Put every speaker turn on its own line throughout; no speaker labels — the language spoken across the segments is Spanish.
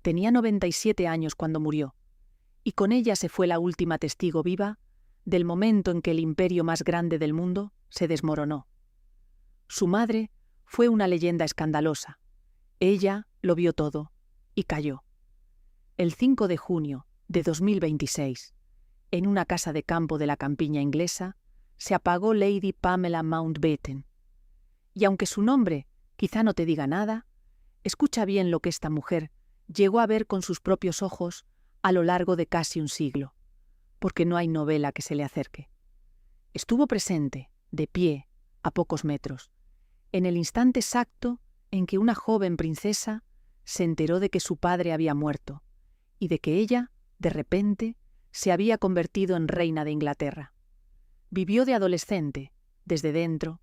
Tenía 97 años cuando murió, y con ella se fue la última testigo viva del momento en que el imperio más grande del mundo se desmoronó. Su madre fue una leyenda escandalosa. Ella lo vio todo y cayó. El 5 de junio de 2026, en una casa de campo de la campiña inglesa, se apagó Lady Pamela Mountbatten. Y aunque su nombre quizá no te diga nada, escucha bien lo que esta mujer llegó a ver con sus propios ojos a lo largo de casi un siglo, porque no hay novela que se le acerque. Estuvo presente, de pie, a pocos metros, en el instante exacto en que una joven princesa se enteró de que su padre había muerto y de que ella, de repente, se había convertido en reina de Inglaterra. Vivió de adolescente, desde dentro,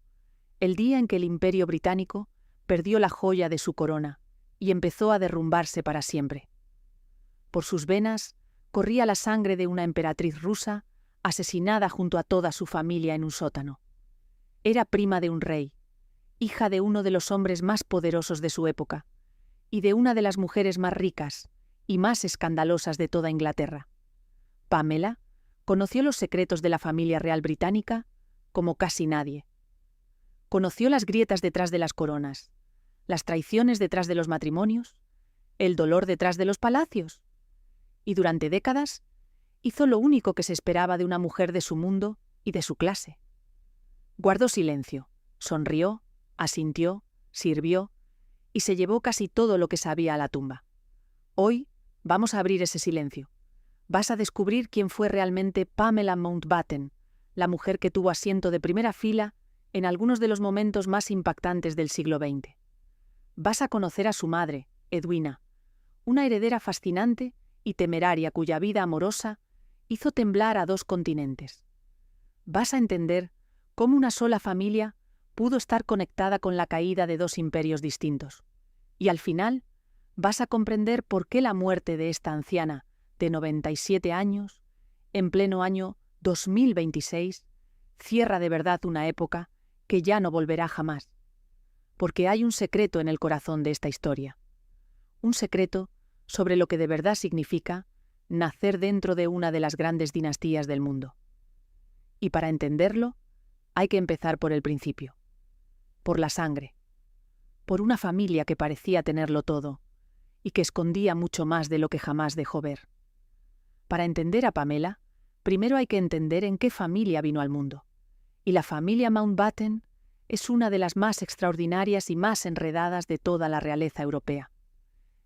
el día en que el Imperio Británico perdió la joya de su corona y empezó a derrumbarse para siempre. Por sus venas corría la sangre de una emperatriz rusa asesinada junto a toda su familia en un sótano. Era prima de un rey, hija de uno de los hombres más poderosos de su época y de una de las mujeres más ricas y más escandalosas de toda Inglaterra. Pamela conoció los secretos de la familia real británica como casi nadie. Conoció las grietas detrás de las coronas, las traiciones detrás de los matrimonios, el dolor detrás de los palacios. Y durante décadas hizo lo único que se esperaba de una mujer de su mundo y de su clase. Guardó silencio, sonrió, asintió, sirvió y se llevó casi todo lo que sabía a la tumba. Hoy vamos a abrir ese silencio. Vas a descubrir quién fue realmente Pamela Mountbatten, la mujer que tuvo asiento de primera fila en algunos de los momentos más impactantes del siglo XX. Vas a conocer a su madre, Edwina, una heredera fascinante y temeraria cuya vida amorosa hizo temblar a 2 continentes. Vas a entender cómo una sola familia pudo estar conectada con la caída de 2 imperios distintos. Y al final, vas a comprender por qué la muerte de esta anciana de 97 años, en pleno año 2026, cierra de verdad una época que ya no volverá jamás. Porque hay un secreto en el corazón de esta historia. Un secreto sobre lo que de verdad significa nacer dentro de una de las grandes dinastías del mundo. Y para entenderlo, hay que empezar por el principio. Por la sangre. Por una familia que parecía tenerlo todo y que escondía mucho más de lo que jamás dejó ver. Para entender a Pamela, primero hay que entender en qué familia vino al mundo. Y la familia Mountbatten es una de las más extraordinarias y más enredadas de toda la realeza europea.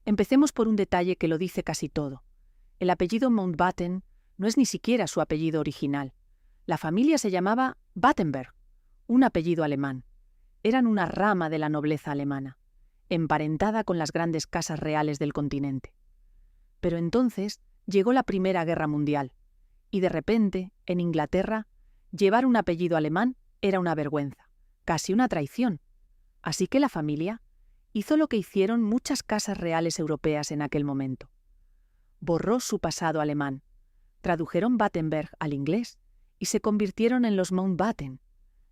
Empecemos por un detalle que lo dice casi todo. El apellido Mountbatten no es ni siquiera su apellido original. La familia se llamaba Battenberg, un apellido alemán. Eran una rama de la nobleza alemana, emparentada con las grandes casas reales del continente. Pero entonces llegó la Primera Guerra Mundial, y de repente, en Inglaterra, llevar un apellido alemán era una vergüenza, casi una traición. Así que la familia hizo lo que hicieron muchas casas reales europeas en aquel momento. Borró su pasado alemán, tradujeron Battenberg al inglés y se convirtieron en los Mountbatten.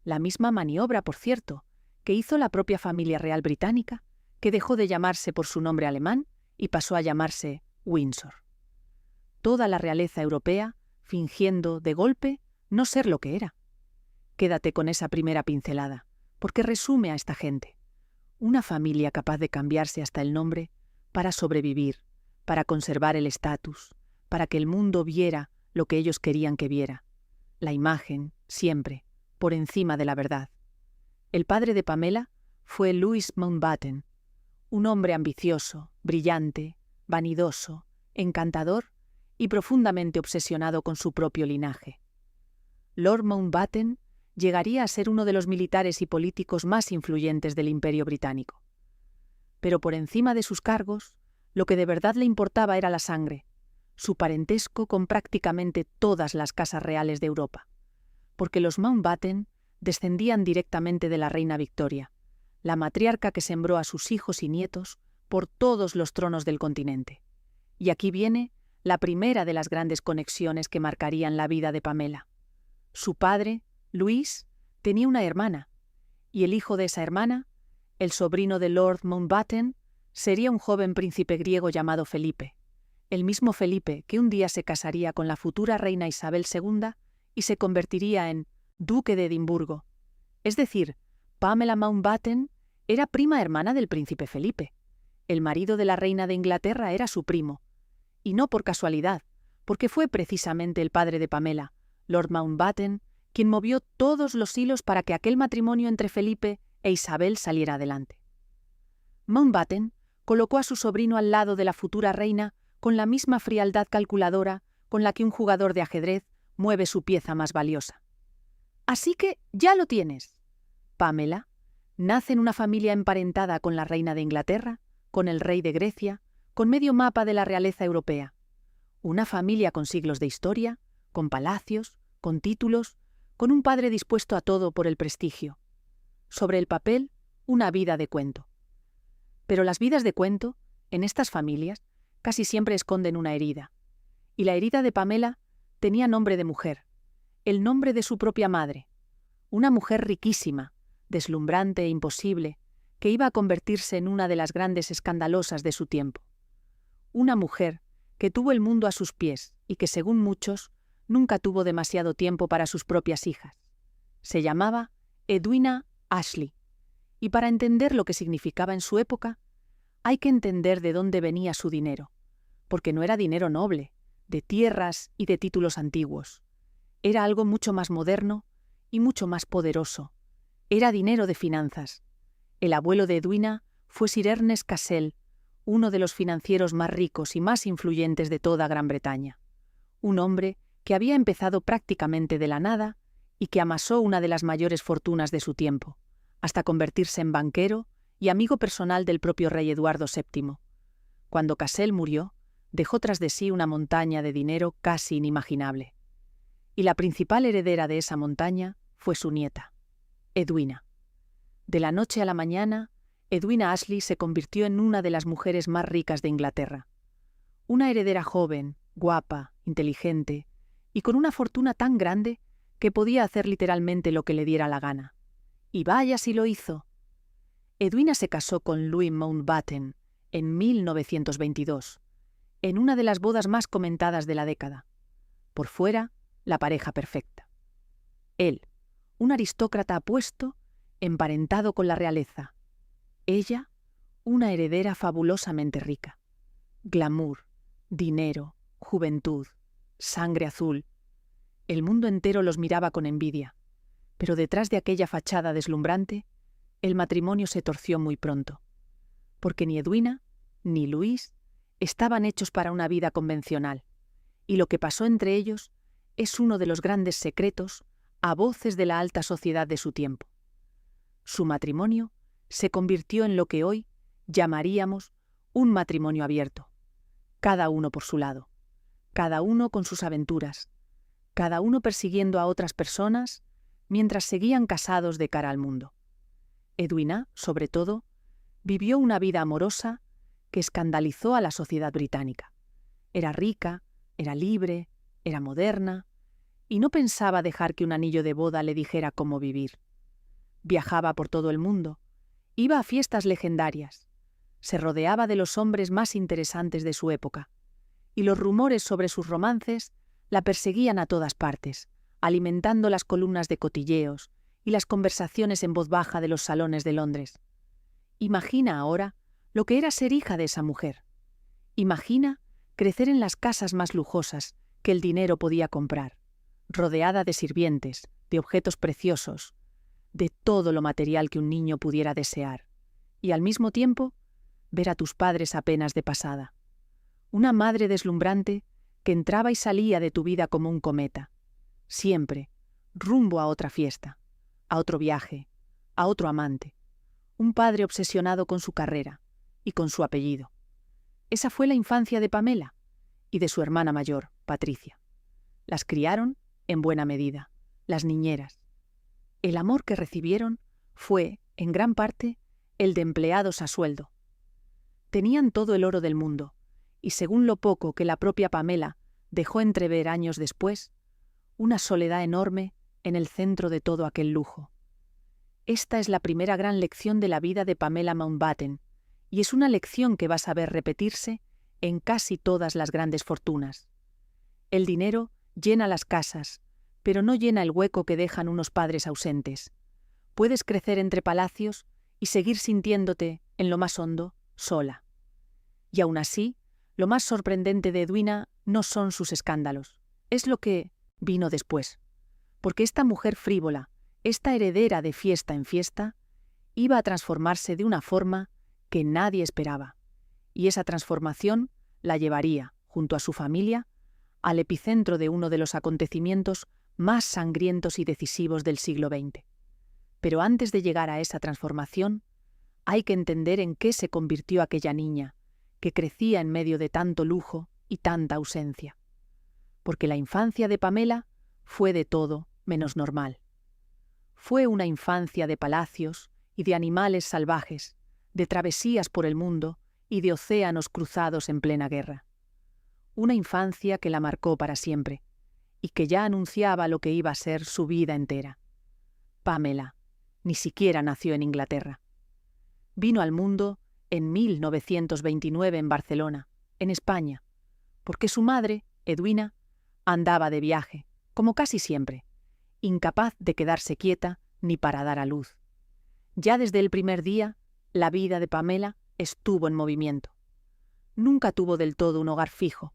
La misma maniobra, por cierto, que hizo la propia familia real británica, que dejó de llamarse por su nombre alemán y pasó a llamarse Windsor. Toda la realeza europea fingiendo, de golpe, no ser lo que era. Quédate con esa primera pincelada, porque resume a esta gente. Una familia capaz de cambiarse hasta el nombre para sobrevivir, para conservar el estatus, para que el mundo viera lo que ellos querían que viera. La imagen, siempre, por encima de la verdad. El padre de Pamela fue Louis Mountbatten, un hombre ambicioso, brillante, vanidoso, encantador y profundamente obsesionado con su propio linaje. Lord Mountbatten llegaría a ser uno de los militares y políticos más influyentes del Imperio Británico. Pero por encima de sus cargos, lo que de verdad le importaba era la sangre, su parentesco con prácticamente todas las casas reales de Europa, porque los Mountbatten descendían directamente de la reina Victoria, la matriarca que sembró a sus hijos y nietos por todos los tronos del continente. Y aquí viene la primera de las grandes conexiones que marcarían la vida de Pamela. Su padre, Louis, tenía una hermana, y el hijo de esa hermana, el sobrino de Lord Mountbatten, Sería un joven príncipe griego llamado Felipe, el mismo Felipe que un día se casaría con la futura reina Isabel II y se convertiría en duque de Edimburgo. Es decir, Pamela Mountbatten era prima hermana del príncipe Felipe. El marido de la reina de Inglaterra era su primo. Y no por casualidad, porque fue precisamente el padre de Pamela, Lord Mountbatten, quien movió todos los hilos para que aquel matrimonio entre Felipe e Isabel saliera adelante. Mountbatten colocó a su sobrino al lado de la futura reina con la misma frialdad calculadora con la que un jugador de ajedrez mueve su pieza más valiosa. Así que ya lo tienes. Pamela nace en una familia emparentada con la reina de Inglaterra, con el rey de Grecia, con medio mapa de la realeza europea. Una familia con siglos de historia, con palacios, con títulos, con un padre dispuesto a todo por el prestigio. Sobre el papel, una vida de cuento. Pero las vidas de cuento, en estas familias, casi siempre esconden una herida. Y la herida de Pamela tenía nombre de mujer, el nombre de su propia madre. Una mujer riquísima, deslumbrante e imposible, que iba a convertirse en una de las grandes escandalosas de su tiempo. Una mujer que tuvo el mundo a sus pies y que, según muchos, nunca tuvo demasiado tiempo para sus propias hijas. Se llamaba Edwina Ashley, y para entender lo que significaba en su época, hay que entender de dónde venía su dinero, porque no era dinero noble, de tierras y de títulos antiguos. Era algo mucho más moderno y mucho más poderoso. Era dinero de finanzas. El abuelo de Edwina fue Sir Ernest Cassell, uno de los financieros más ricos y más influyentes de toda Gran Bretaña. Un hombre que había empezado prácticamente de la nada y que amasó una de las mayores fortunas de su tiempo, hasta convertirse en banquero y amigo personal del propio rey Eduardo VII. Cuando Cassell murió, dejó tras de sí una montaña de dinero casi inimaginable. Y la principal heredera de esa montaña fue su nieta, Edwina. De la noche a la mañana, Edwina Ashley se convirtió en una de las mujeres más ricas de Inglaterra. Una heredera joven, guapa, inteligente y con una fortuna tan grande que podía hacer literalmente lo que le diera la gana. Y vaya si lo hizo. Edwina se casó con Louis Mountbatten en 1922, en una de las bodas más comentadas de la década. Por fuera, la pareja perfecta. Él, un aristócrata apuesto, emparentado con la realeza. Ella, una heredera fabulosamente rica. Glamour, dinero, juventud, sangre azul. El mundo entero los miraba con envidia, pero detrás de aquella fachada deslumbrante, el matrimonio se torció muy pronto, porque ni Edwina ni Luis estaban hechos para una vida convencional, y lo que pasó entre ellos es uno de los grandes secretos a voces de la alta sociedad de su tiempo. Su matrimonio se convirtió en lo que hoy llamaríamos un matrimonio abierto, cada uno por su lado, cada uno con sus aventuras, cada uno persiguiendo a otras personas mientras seguían casados de cara al mundo. Edwina, sobre todo, vivió una vida amorosa que escandalizó a la sociedad británica. Era rica, era libre, era moderna, y no pensaba dejar que un anillo de boda le dijera cómo vivir. Viajaba por todo el mundo, iba a fiestas legendarias, se rodeaba de los hombres más interesantes de su época, y los rumores sobre sus romances la perseguían a todas partes, alimentando las columnas de cotilleos y las conversaciones en voz baja de los salones de Londres. Imagina ahora lo que era ser hija de esa mujer. Imagina crecer en las casas más lujosas que el dinero podía comprar, rodeada de sirvientes, de objetos preciosos, de todo lo material que un niño pudiera desear, y al mismo tiempo ver a tus padres apenas de pasada. Una madre deslumbrante que entraba y salía de tu vida como un cometa, siempre rumbo a otra fiesta, a otro viaje, a otro amante. Un padre obsesionado con su carrera y con su apellido. Esa fue la infancia de Pamela y de su hermana mayor, Patricia. Las criaron, en buena medida, las niñeras. El amor que recibieron fue, en gran parte, el de empleados a sueldo. Tenían todo el oro del mundo, y según lo poco que la propia Pamela dejó entrever años después, una soledad enorme en el centro de todo aquel lujo. Esta es la primera gran lección de la vida de Pamela Mountbatten, y es una lección que vas a ver repetirse en casi todas las grandes fortunas. El dinero llena las casas, pero no llena el hueco que dejan unos padres ausentes. Puedes crecer entre palacios y seguir sintiéndote, en lo más hondo, sola. Y aún así, lo más sorprendente de Edwina no son sus escándalos, es lo que vino después. Porque esta mujer frívola, esta heredera de fiesta en fiesta, iba a transformarse de una forma que nadie esperaba. Y esa transformación la llevaría, junto a su familia, al epicentro de uno de los acontecimientos más sangrientos y decisivos del siglo XX. Pero antes de llegar a esa transformación, hay que entender en qué se convirtió aquella niña, que crecía en medio de tanto lujo y tanta ausencia. Porque la infancia de Pamela fue de todo menos normal. Fue una infancia de palacios y de animales salvajes, de travesías por el mundo y de océanos cruzados en plena guerra. Una infancia que la marcó para siempre y que ya anunciaba lo que iba a ser su vida entera. Pamela ni siquiera nació en Inglaterra. Vino al mundo en 1929 en Barcelona, en España, porque su madre, Edwina, andaba de viaje, como casi siempre, incapaz de quedarse quieta ni para dar a luz. Ya desde el primer día, la vida de Pamela estuvo en movimiento. Nunca tuvo del todo un hogar fijo,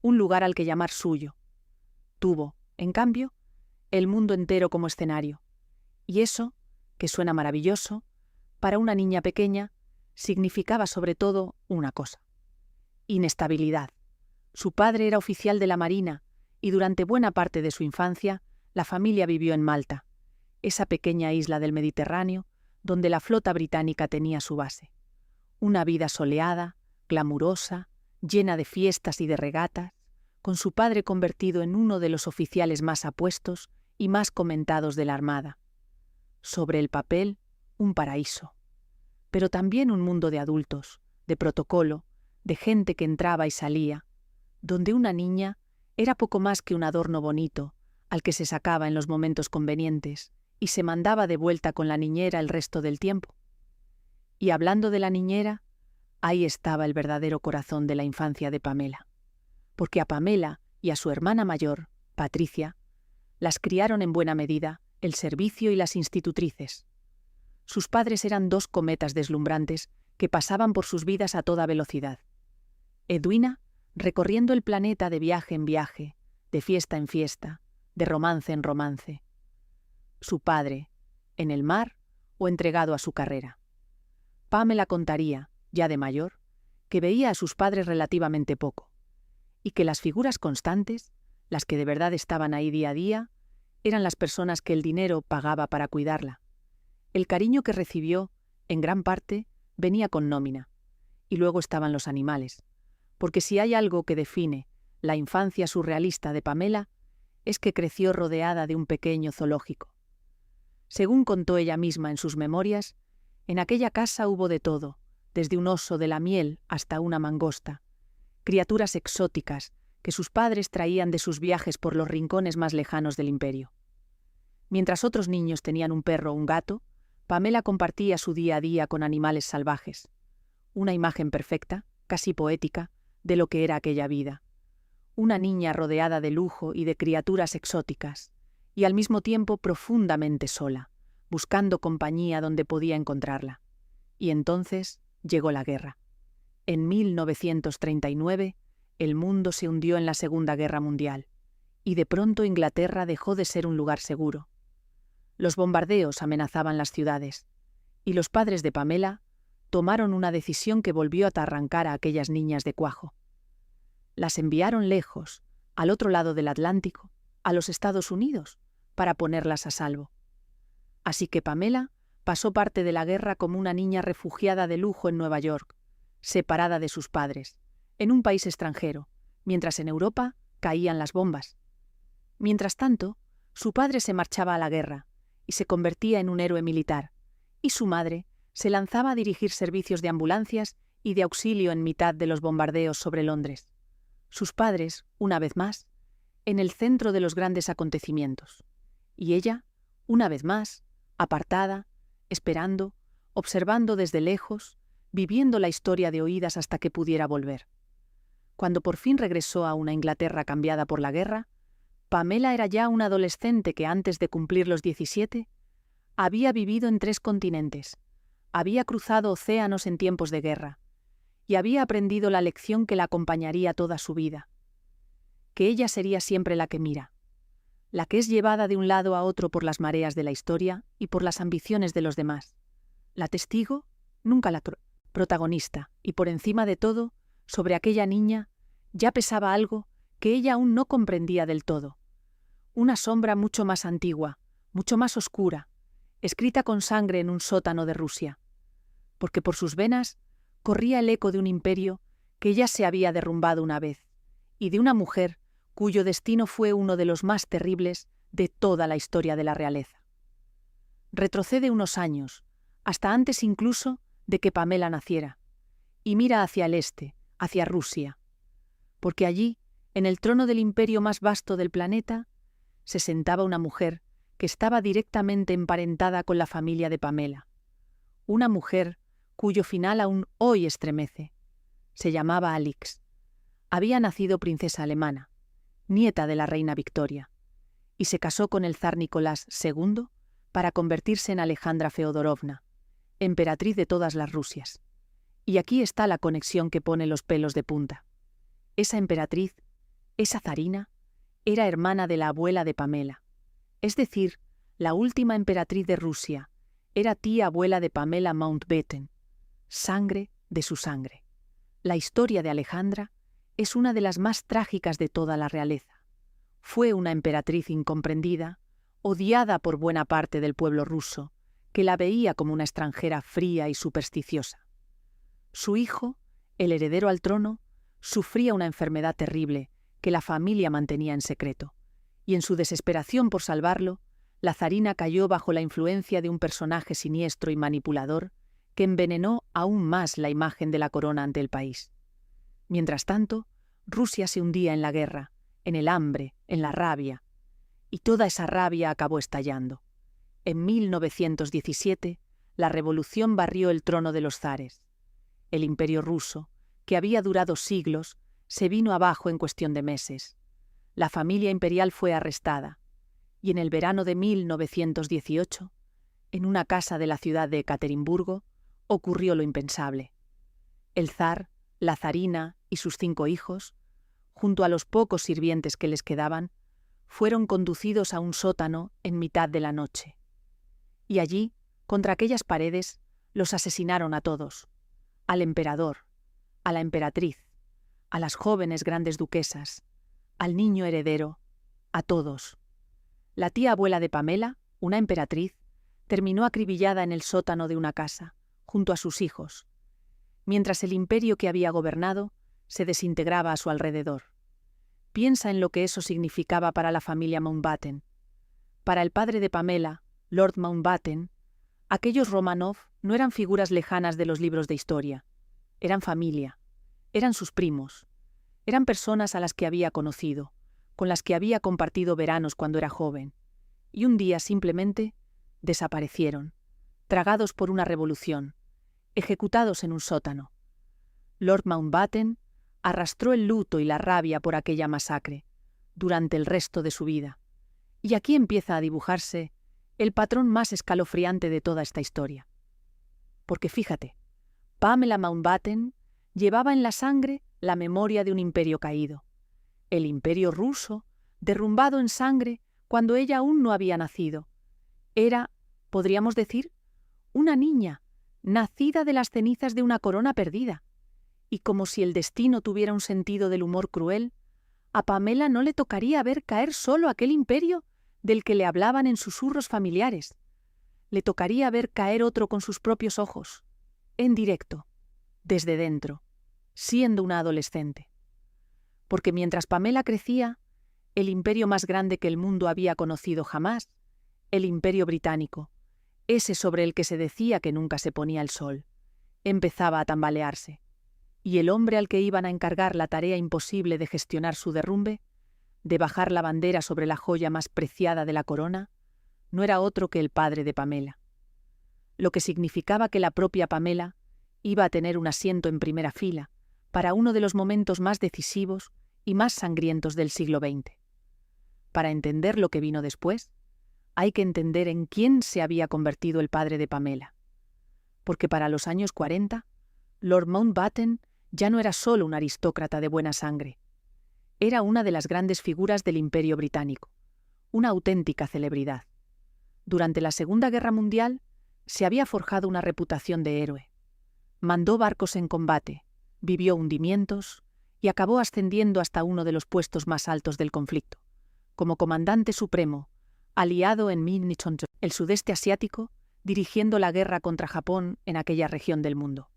un lugar al que llamar suyo. Tuvo, en cambio, el mundo entero como escenario. Y eso, que suena maravilloso, para una niña pequeña, significaba sobre todo una cosa: inestabilidad. Su padre era oficial de la Marina y durante buena parte de su infancia la familia vivió en Malta, esa pequeña isla del Mediterráneo donde la flota británica tenía su base. Una vida soleada, glamurosa, llena de fiestas y de regatas, con su padre convertido en uno de los oficiales más apuestos y más comentados de la Armada. Sobre el papel, un paraíso. Pero también un mundo de adultos, de protocolo, de gente que entraba y salía, donde una niña era poco más que un adorno bonito, al que se sacaba en los momentos convenientes y se mandaba de vuelta con la niñera el resto del tiempo. Y hablando de la niñera, ahí estaba el verdadero corazón de la infancia de Pamela. Porque a Pamela y a su hermana mayor, Patricia, las criaron en buena medida el servicio y las institutrices. Sus padres eran dos cometas deslumbrantes que pasaban por sus vidas a toda velocidad. Edwina, recorriendo el planeta de viaje en viaje, de fiesta en fiesta, de romance en romance. Su padre, en el mar o entregado a su carrera. Pamela contaría, ya de mayor, que veía a sus padres relativamente poco, y que las figuras constantes, las que de verdad estaban ahí día a día, eran las personas que el dinero pagaba para cuidarla. El cariño que recibió, en gran parte, venía con nómina, y luego estaban los animales, porque si hay algo que define la infancia surrealista de Pamela, es que creció rodeada de un pequeño zoológico. Según contó ella misma en sus memorias, en aquella casa hubo de todo, desde un oso de la miel hasta una mangosta, criaturas exóticas que sus padres traían de sus viajes por los rincones más lejanos del imperio. Mientras otros niños tenían un perro o un gato, Pamela compartía su día a día con animales salvajes. Una imagen perfecta, casi poética, de lo que era aquella vida. Una niña rodeada de lujo y de criaturas exóticas, y al mismo tiempo profundamente sola, buscando compañía donde podía encontrarla. Y entonces llegó la guerra. En 1939, el mundo se hundió en la Segunda Guerra Mundial, y de pronto Inglaterra dejó de ser un lugar seguro. Los bombardeos amenazaban las ciudades, y los padres de Pamela tomaron una decisión que volvió a arrancar a aquellas niñas de cuajo. Las enviaron lejos, al otro lado del Atlántico, a los Estados Unidos, para ponerlas a salvo. Así que Pamela pasó parte de la guerra como una niña refugiada de lujo en Nueva York, separada de sus padres, en un país extranjero, mientras en Europa caían las bombas. Mientras tanto, su padre se marchaba a la guerra y se convertía en un héroe militar, y su madre se lanzaba a dirigir servicios de ambulancias y de auxilio en mitad de los bombardeos sobre Londres. Sus padres, una vez más, en el centro de los grandes acontecimientos, y ella, una vez más, apartada, esperando, observando desde lejos, viviendo la historia de oídas hasta que pudiera volver. Cuando por fin regresó a una Inglaterra cambiada por la guerra, Pamela era ya una adolescente que antes de cumplir los 17 había vivido en 3 continentes, había cruzado océanos en tiempos de guerra y había aprendido la lección que la acompañaría toda su vida, que ella sería siempre la que mira, la que es llevada de un lado a otro por las mareas de la historia y por las ambiciones de los demás, la testigo, nunca la protagonista, y por encima de todo, sobre aquella niña, ya pesaba algo que ella aún no comprendía del todo, una sombra mucho más antigua, mucho más oscura, escrita con sangre en un sótano de Rusia, porque por sus venas corría el eco de un imperio que ya se había derrumbado una vez, y de una mujer cuyo destino fue uno de los más terribles de toda la historia de la realeza. Retrocede unos años, hasta antes incluso de que Pamela naciera, y mira hacia el este, hacia Rusia, porque allí, en el trono del imperio más vasto del planeta, se sentaba una mujer que estaba directamente emparentada con la familia de Pamela, una mujer cuyo final aún hoy estremece. Se llamaba Alix. Había nacido princesa alemana, nieta de la reina Victoria, y se casó con el zar Nicolás II para convertirse en Alejandra Feodorovna, emperatriz de todas las Rusias. Y aquí está la conexión que pone los pelos de punta. Esa emperatriz, esa zarina, era hermana de la abuela de Pamela. Es decir, la última emperatriz de Rusia era tía abuela de Pamela Mountbatten, sangre de su sangre. La historia de Alejandra es una de las más trágicas de toda la realeza. Fue una emperatriz incomprendida, odiada por buena parte del pueblo ruso, que la veía como una extranjera fría y supersticiosa. Su hijo, el heredero al trono, sufría una enfermedad terrible que la familia mantenía en secreto, y en su desesperación por salvarlo, la zarina cayó bajo la influencia de un personaje siniestro y manipulador que envenenó aún más la imagen de la corona ante el país. Mientras tanto, Rusia se hundía en la guerra, en el hambre, en la rabia, y toda esa rabia acabó estallando. En 1917, la revolución barrió el trono de los zares. El imperio ruso, que había durado siglos, se vino abajo en cuestión de meses. La familia imperial fue arrestada, y en el verano de 1918, en una casa de la ciudad de Ekaterimburgo, ocurrió lo impensable. El zar, la zarina y sus 5 hijos, junto a los pocos sirvientes que les quedaban, fueron conducidos a un sótano en mitad de la noche. Y allí, contra aquellas paredes, los asesinaron a todos: al emperador, a la emperatriz, a las jóvenes grandes duquesas, al niño heredero, a todos. La tía abuela de Pamela, una emperatriz, terminó acribillada en el sótano de una casa, junto a sus hijos, mientras el imperio que había gobernado se desintegraba a su alrededor. Piensa en lo que eso significaba para la familia Mountbatten. Para el padre de Pamela, Lord Mountbatten, aquellos Romanov no eran figuras lejanas de los libros de historia. Eran familia, eran sus primos, eran personas a las que había conocido, con las que había compartido veranos cuando era joven, y un día simplemente desaparecieron, tragados por una revolución, ejecutados en un sótano. Lord Mountbatten arrastró el luto y la rabia por aquella masacre durante el resto de su vida, y aquí empieza a dibujarse el patrón más escalofriante de toda esta historia. Porque fíjate, Pamela Mountbatten llevaba en la sangre la memoria de un imperio caído, el imperio ruso, derrumbado en sangre cuando ella aún no había nacido. Era, podríamos decir, una niña, nacida de las cenizas de una corona perdida. Y como si el destino tuviera un sentido del humor cruel, a Pamela no le tocaría ver caer solo aquel imperio del que le hablaban en susurros familiares. Le tocaría ver caer otro con sus propios ojos, en directo, desde dentro, siendo una adolescente. Porque mientras Pamela crecía, el imperio más grande que el mundo había conocido jamás, el imperio británico, ese sobre el que se decía que nunca se ponía el sol, empezaba a tambalearse. Y el hombre al que iban a encargar la tarea imposible de gestionar su derrumbe, de bajar la bandera sobre la joya más preciada de la corona, no era otro que el padre de Pamela. Lo que significaba que la propia Pamela iba a tener un asiento en primera fila para uno de los momentos más decisivos y más sangrientos del siglo XX. Para entender lo que vino después, hay que entender en quién se había convertido el padre de Pamela. Porque para los años 40, Lord Mountbatten ya no era solo un aristócrata de buena sangre. Era una de las grandes figuras del Imperio Británico, una auténtica celebridad. Durante la Segunda Guerra Mundial se había forjado una reputación de héroe. Mandó barcos en combate, vivió hundimientos y acabó ascendiendo hasta uno de los puestos más altos del conflicto, como comandante supremo, aliado en Minchon, el sudeste asiático, dirigiendo la guerra contra Japón en aquella región del mundo.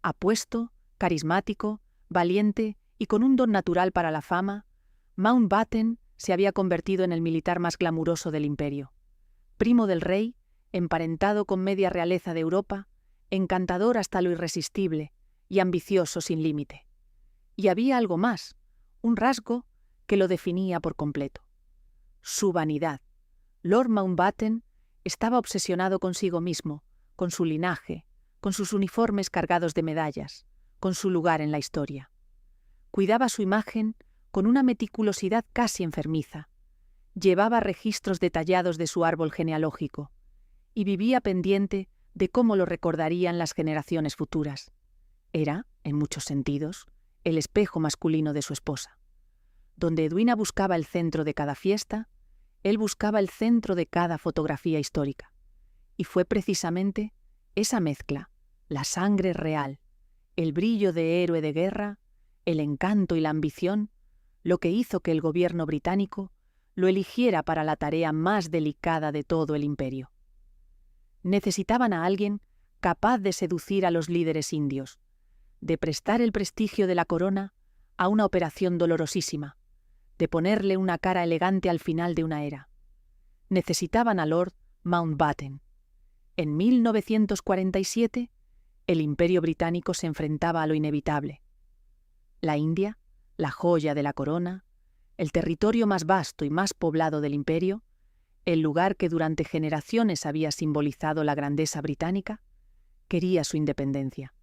Apuesto, carismático, valiente y con un don natural para la fama, Mountbatten se había convertido en el militar más glamuroso del imperio. Primo del rey, emparentado con media realeza de Europa, encantador hasta lo irresistible y ambicioso sin límite. Y había algo más, un rasgo que lo definía por completo: su vanidad. Lord Mountbatten estaba obsesionado consigo mismo, con su linaje, con sus uniformes cargados de medallas, con su lugar en la historia. Cuidaba su imagen con una meticulosidad casi enfermiza. Llevaba registros detallados de su árbol genealógico y vivía pendiente de cómo lo recordarían las generaciones futuras. Era, en muchos sentidos, el espejo masculino de su esposa. Donde Edwina buscaba el centro de cada fiesta, él buscaba el centro de cada fotografía histórica. Y fue precisamente esa mezcla, la sangre real, el brillo de héroe de guerra, el encanto y la ambición, lo que hizo que el gobierno británico lo eligiera para la tarea más delicada de todo el imperio. Necesitaban a alguien capaz de seducir a los líderes indios, de prestar el prestigio de la corona a una operación dolorosísima, de ponerle una cara elegante al final de una era. Necesitaban a Lord Mountbatten. En 1947, el Imperio Británico se enfrentaba a lo inevitable. La India, la joya de la corona, el territorio más vasto y más poblado del imperio, el lugar que durante generaciones había simbolizado la grandeza británica, quería su independencia,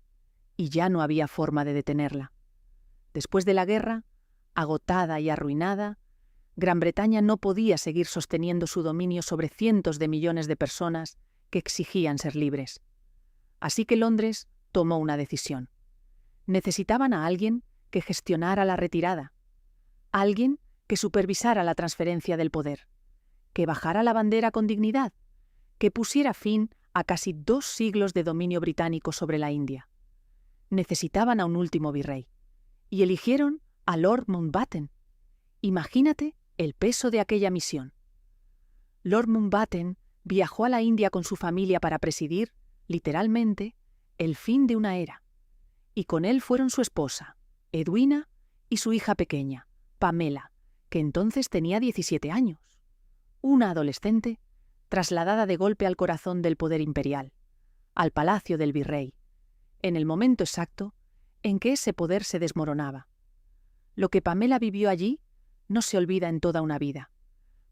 y ya no había forma de detenerla. Después de la guerra, agotada y arruinada, Gran Bretaña no podía seguir sosteniendo su dominio sobre cientos de millones de personas que exigían ser libres. Así que Londres tomó una decisión. Necesitaban a alguien que gestionara la retirada, alguien que supervisara la transferencia del poder, que bajara la bandera con dignidad, que pusiera fin a casi 2 siglos de dominio británico sobre la India. Necesitaban a un último virrey, y eligieron a Lord Mountbatten. Imagínate el peso de aquella misión. Lord Mountbatten viajó a la India con su familia para presidir, literalmente, el fin de una era. Y con él fueron su esposa, Edwina, y su hija pequeña, Pamela, que entonces tenía 17 años. Una adolescente, trasladada de golpe al corazón del poder imperial, al palacio del virrey, en el momento exacto en que ese poder se desmoronaba. Lo que Pamela vivió allí no se olvida en toda una vida,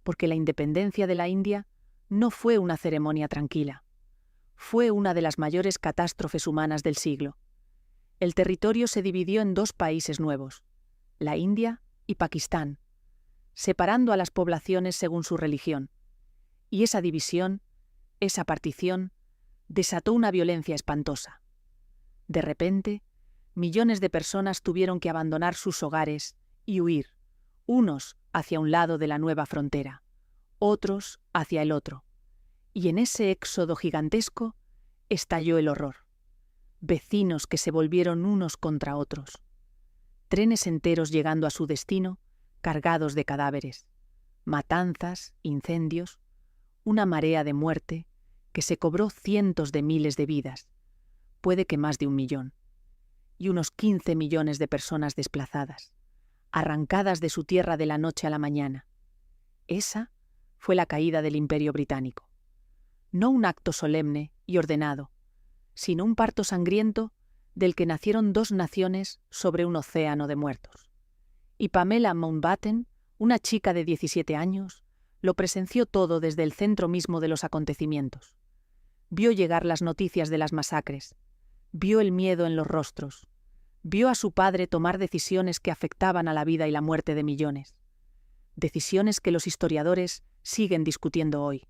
porque la independencia de la India no fue una ceremonia tranquila. Fue una de las mayores catástrofes humanas del siglo. El territorio se dividió en 2 países nuevos, la India y Pakistán, separando a las poblaciones según su religión. Y esa división, esa partición, desató una violencia espantosa. De repente, millones de personas tuvieron que abandonar sus hogares y huir, unos hacia un lado de la nueva frontera, otros hacia el otro. Y en ese éxodo gigantesco estalló el horror. Vecinos que se volvieron unos contra otros. Trenes enteros llegando a su destino, cargados de cadáveres. Matanzas, incendios, una marea de muerte que se cobró cientos de miles de vidas, puede que más de 1 millón, y unos 15 millones de personas desplazadas, arrancadas de su tierra de la noche a la mañana. Esa fue la caída del Imperio Británico. No un acto solemne y ordenado, sino un parto sangriento del que nacieron 2 naciones sobre un océano de muertos. Y Pamela Mountbatten, una chica de 17 años, lo presenció todo desde el centro mismo de los acontecimientos. Vio llegar las noticias de las masacres, vio el miedo en los rostros, vio a su padre tomar decisiones que afectaban a la vida y la muerte de millones. Decisiones que los historiadores siguen discutiendo hoy,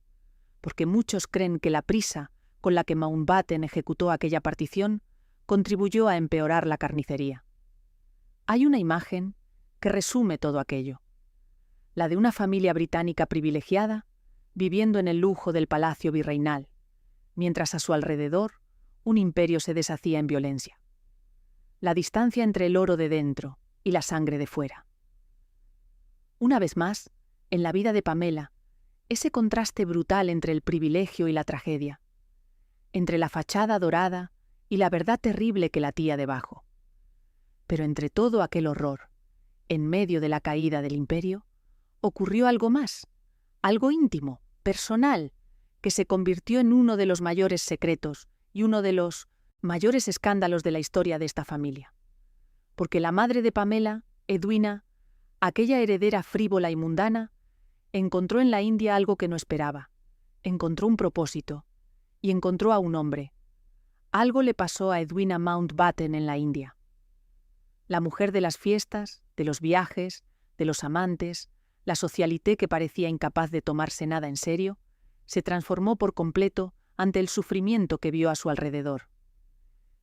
porque muchos creen que la prisa con la que Mountbatten ejecutó aquella partición contribuyó a empeorar la carnicería. Hay una imagen que resume todo aquello, la de una familia británica privilegiada viviendo en el lujo del palacio virreinal, mientras a su alrededor un imperio se deshacía en violencia. La distancia entre el oro de dentro y la sangre de fuera. Una vez más, en la vida de Pamela, ese contraste brutal entre el privilegio y la tragedia, entre la fachada dorada y la verdad terrible que latía debajo. Pero entre todo aquel horror, en medio de la caída del imperio, ocurrió algo más, algo íntimo, personal, que se convirtió en uno de los mayores secretos y uno de los mayores escándalos de la historia de esta familia. Porque la madre de Pamela, Edwina, aquella heredera frívola y mundana, encontró en la India algo que no esperaba, encontró un propósito, y encontró a un hombre. Algo le pasó a Edwina Mountbatten en la India. La mujer de las fiestas, de los viajes, de los amantes, la socialité que parecía incapaz de tomarse nada en serio, se transformó por completo ante el sufrimiento que vio a su alrededor.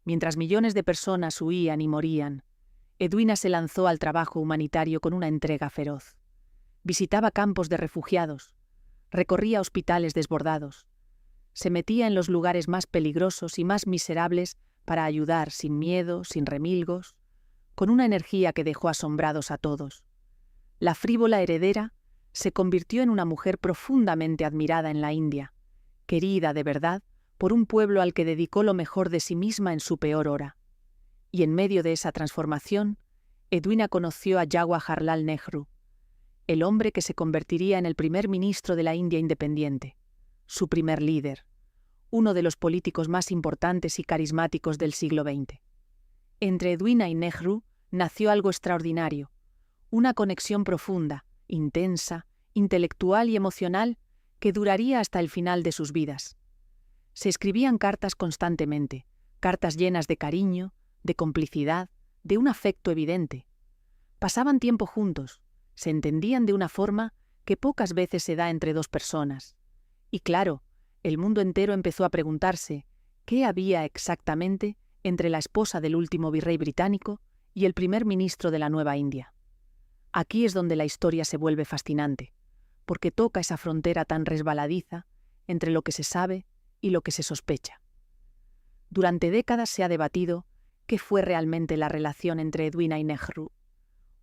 Mientras millones de personas huían y morían, Edwina se lanzó al trabajo humanitario con una entrega feroz. Visitaba campos de refugiados, recorría hospitales desbordados, se metía en los lugares más peligrosos y más miserables para ayudar sin miedo, sin remilgos, con una energía que dejó asombrados a todos. La frívola heredera se convirtió en una mujer profundamente admirada en la India, querida de verdad por un pueblo al que dedicó lo mejor de sí misma en su peor hora. Y en medio de esa transformación, Edwina conoció a Jawaharlal Nehru, el hombre que se convertiría en el primer ministro de la India independiente, su primer líder, uno de los políticos más importantes y carismáticos del siglo XX. Entre Edwina y Nehru nació algo extraordinario, una conexión profunda, intensa, intelectual y emocional que duraría hasta el final de sus vidas. Se escribían cartas constantemente, cartas llenas de cariño, de complicidad, de un afecto evidente. Pasaban tiempo juntos, se entendían de una forma que pocas veces se da entre dos personas. Y claro, el mundo entero empezó a preguntarse qué había exactamente entre la esposa del último virrey británico y el primer ministro de la Nueva India. Aquí es donde la historia se vuelve fascinante, porque toca esa frontera tan resbaladiza entre lo que se sabe y lo que se sospecha. Durante décadas se ha debatido qué fue realmente la relación entre Edwina y Nehru.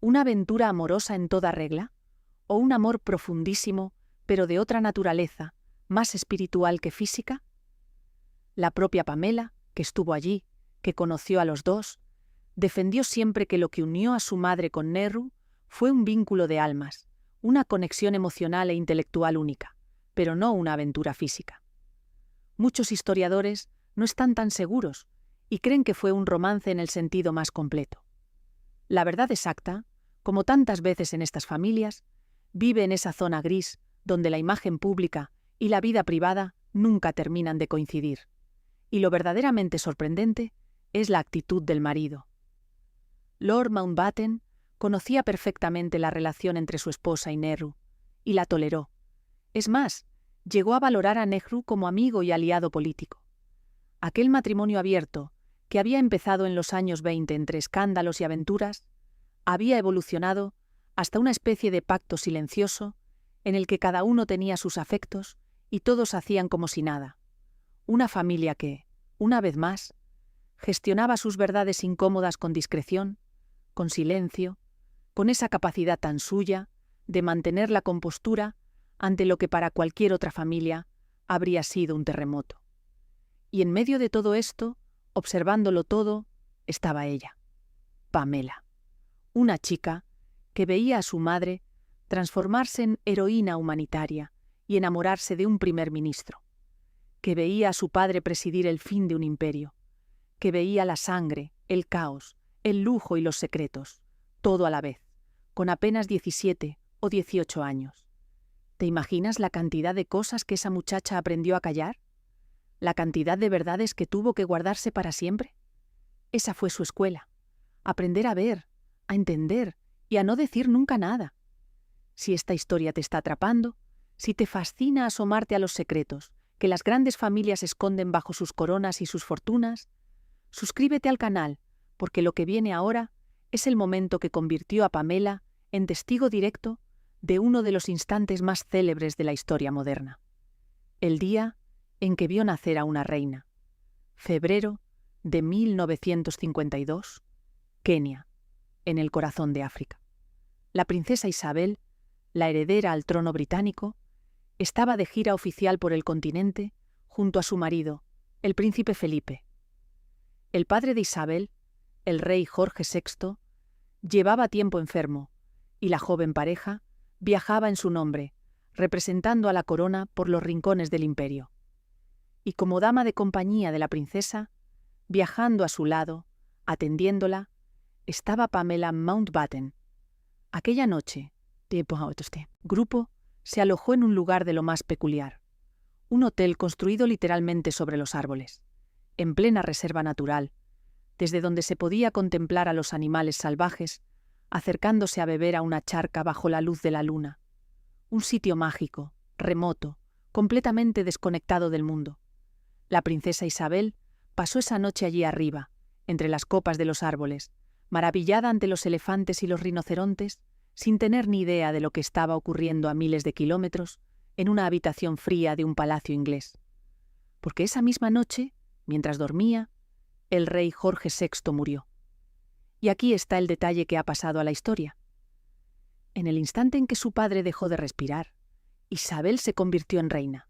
¿Una aventura amorosa en toda regla? ¿O un amor profundísimo, pero de otra naturaleza, más espiritual que física? La propia Pamela, que estuvo allí, que conoció a los dos, defendió siempre que lo que unió a su madre con Nehru fue un vínculo de almas, una conexión emocional e intelectual única, pero no una aventura física. Muchos historiadores no están tan seguros y creen que fue un romance en el sentido más completo. La verdad exacta, como tantas veces en estas familias, vive en esa zona gris donde la imagen pública y la vida privada nunca terminan de coincidir. Y lo verdaderamente sorprendente es la actitud del marido. Lord Mountbatten conocía perfectamente la relación entre su esposa y Nehru, y la toleró. Es más, llegó a valorar a Nehru como amigo y aliado político. Aquel matrimonio abierto, que había empezado en los años 20 entre escándalos y aventuras, había evolucionado hasta una especie de pacto silencioso en el que cada uno tenía sus afectos y todos hacían como si nada. Una familia que, una vez más, gestionaba sus verdades incómodas con discreción, con silencio, con esa capacidad tan suya de mantener la compostura ante lo que para cualquier otra familia habría sido un terremoto. Y en medio de todo esto, observándolo todo, estaba ella, Pamela, una chica que veía a su madre transformarse en heroína humanitaria y enamorarse de un primer ministro, que veía a su padre presidir el fin de un imperio, que veía la sangre, el caos, el lujo y los secretos, todo a la vez, con apenas 17 o 18 años. ¿Te imaginas la cantidad de cosas que esa muchacha aprendió a callar? ¿La cantidad de verdades que tuvo que guardarse para siempre? Esa fue su escuela. Aprender a ver, a entender y a no decir nunca nada. Si esta historia te está atrapando, si te fascina asomarte a los secretos que las grandes familias esconden bajo sus coronas y sus fortunas, suscríbete al canal, porque lo que viene ahora es el momento que convirtió a Pamela en testigo directo de uno de los instantes más célebres de la historia moderna. El día en que vio nacer a una reina. Febrero de 1952, Kenia, en el corazón de África. La princesa Isabel, la heredera al trono británico, estaba de gira oficial por el continente junto a su marido, el príncipe Felipe. El padre de Isabel, el rey Jorge VI, llevaba tiempo enfermo, y la joven pareja viajaba en su nombre, representando a la corona por los rincones del imperio. Y como dama de compañía de la princesa, viajando a su lado, atendiéndola, estaba Pamela Mountbatten. Aquella noche, grupo se alojó en un lugar de lo más peculiar, un hotel construido literalmente sobre los árboles, en plena reserva natural, desde donde se podía contemplar a los animales salvajes acercándose a beber a una charca bajo la luz de la luna. Un sitio mágico, remoto, completamente desconectado del mundo. La princesa Isabel pasó esa noche allí arriba, entre las copas de los árboles, maravillada ante los elefantes y los rinocerontes, sin tener ni idea de lo que estaba ocurriendo a miles de kilómetros en una habitación fría de un palacio inglés. Porque esa misma noche, mientras dormía, el rey Jorge VI murió. Y aquí está el detalle que ha pasado a la historia. En el instante en que su padre dejó de respirar, Isabel se convirtió en reina.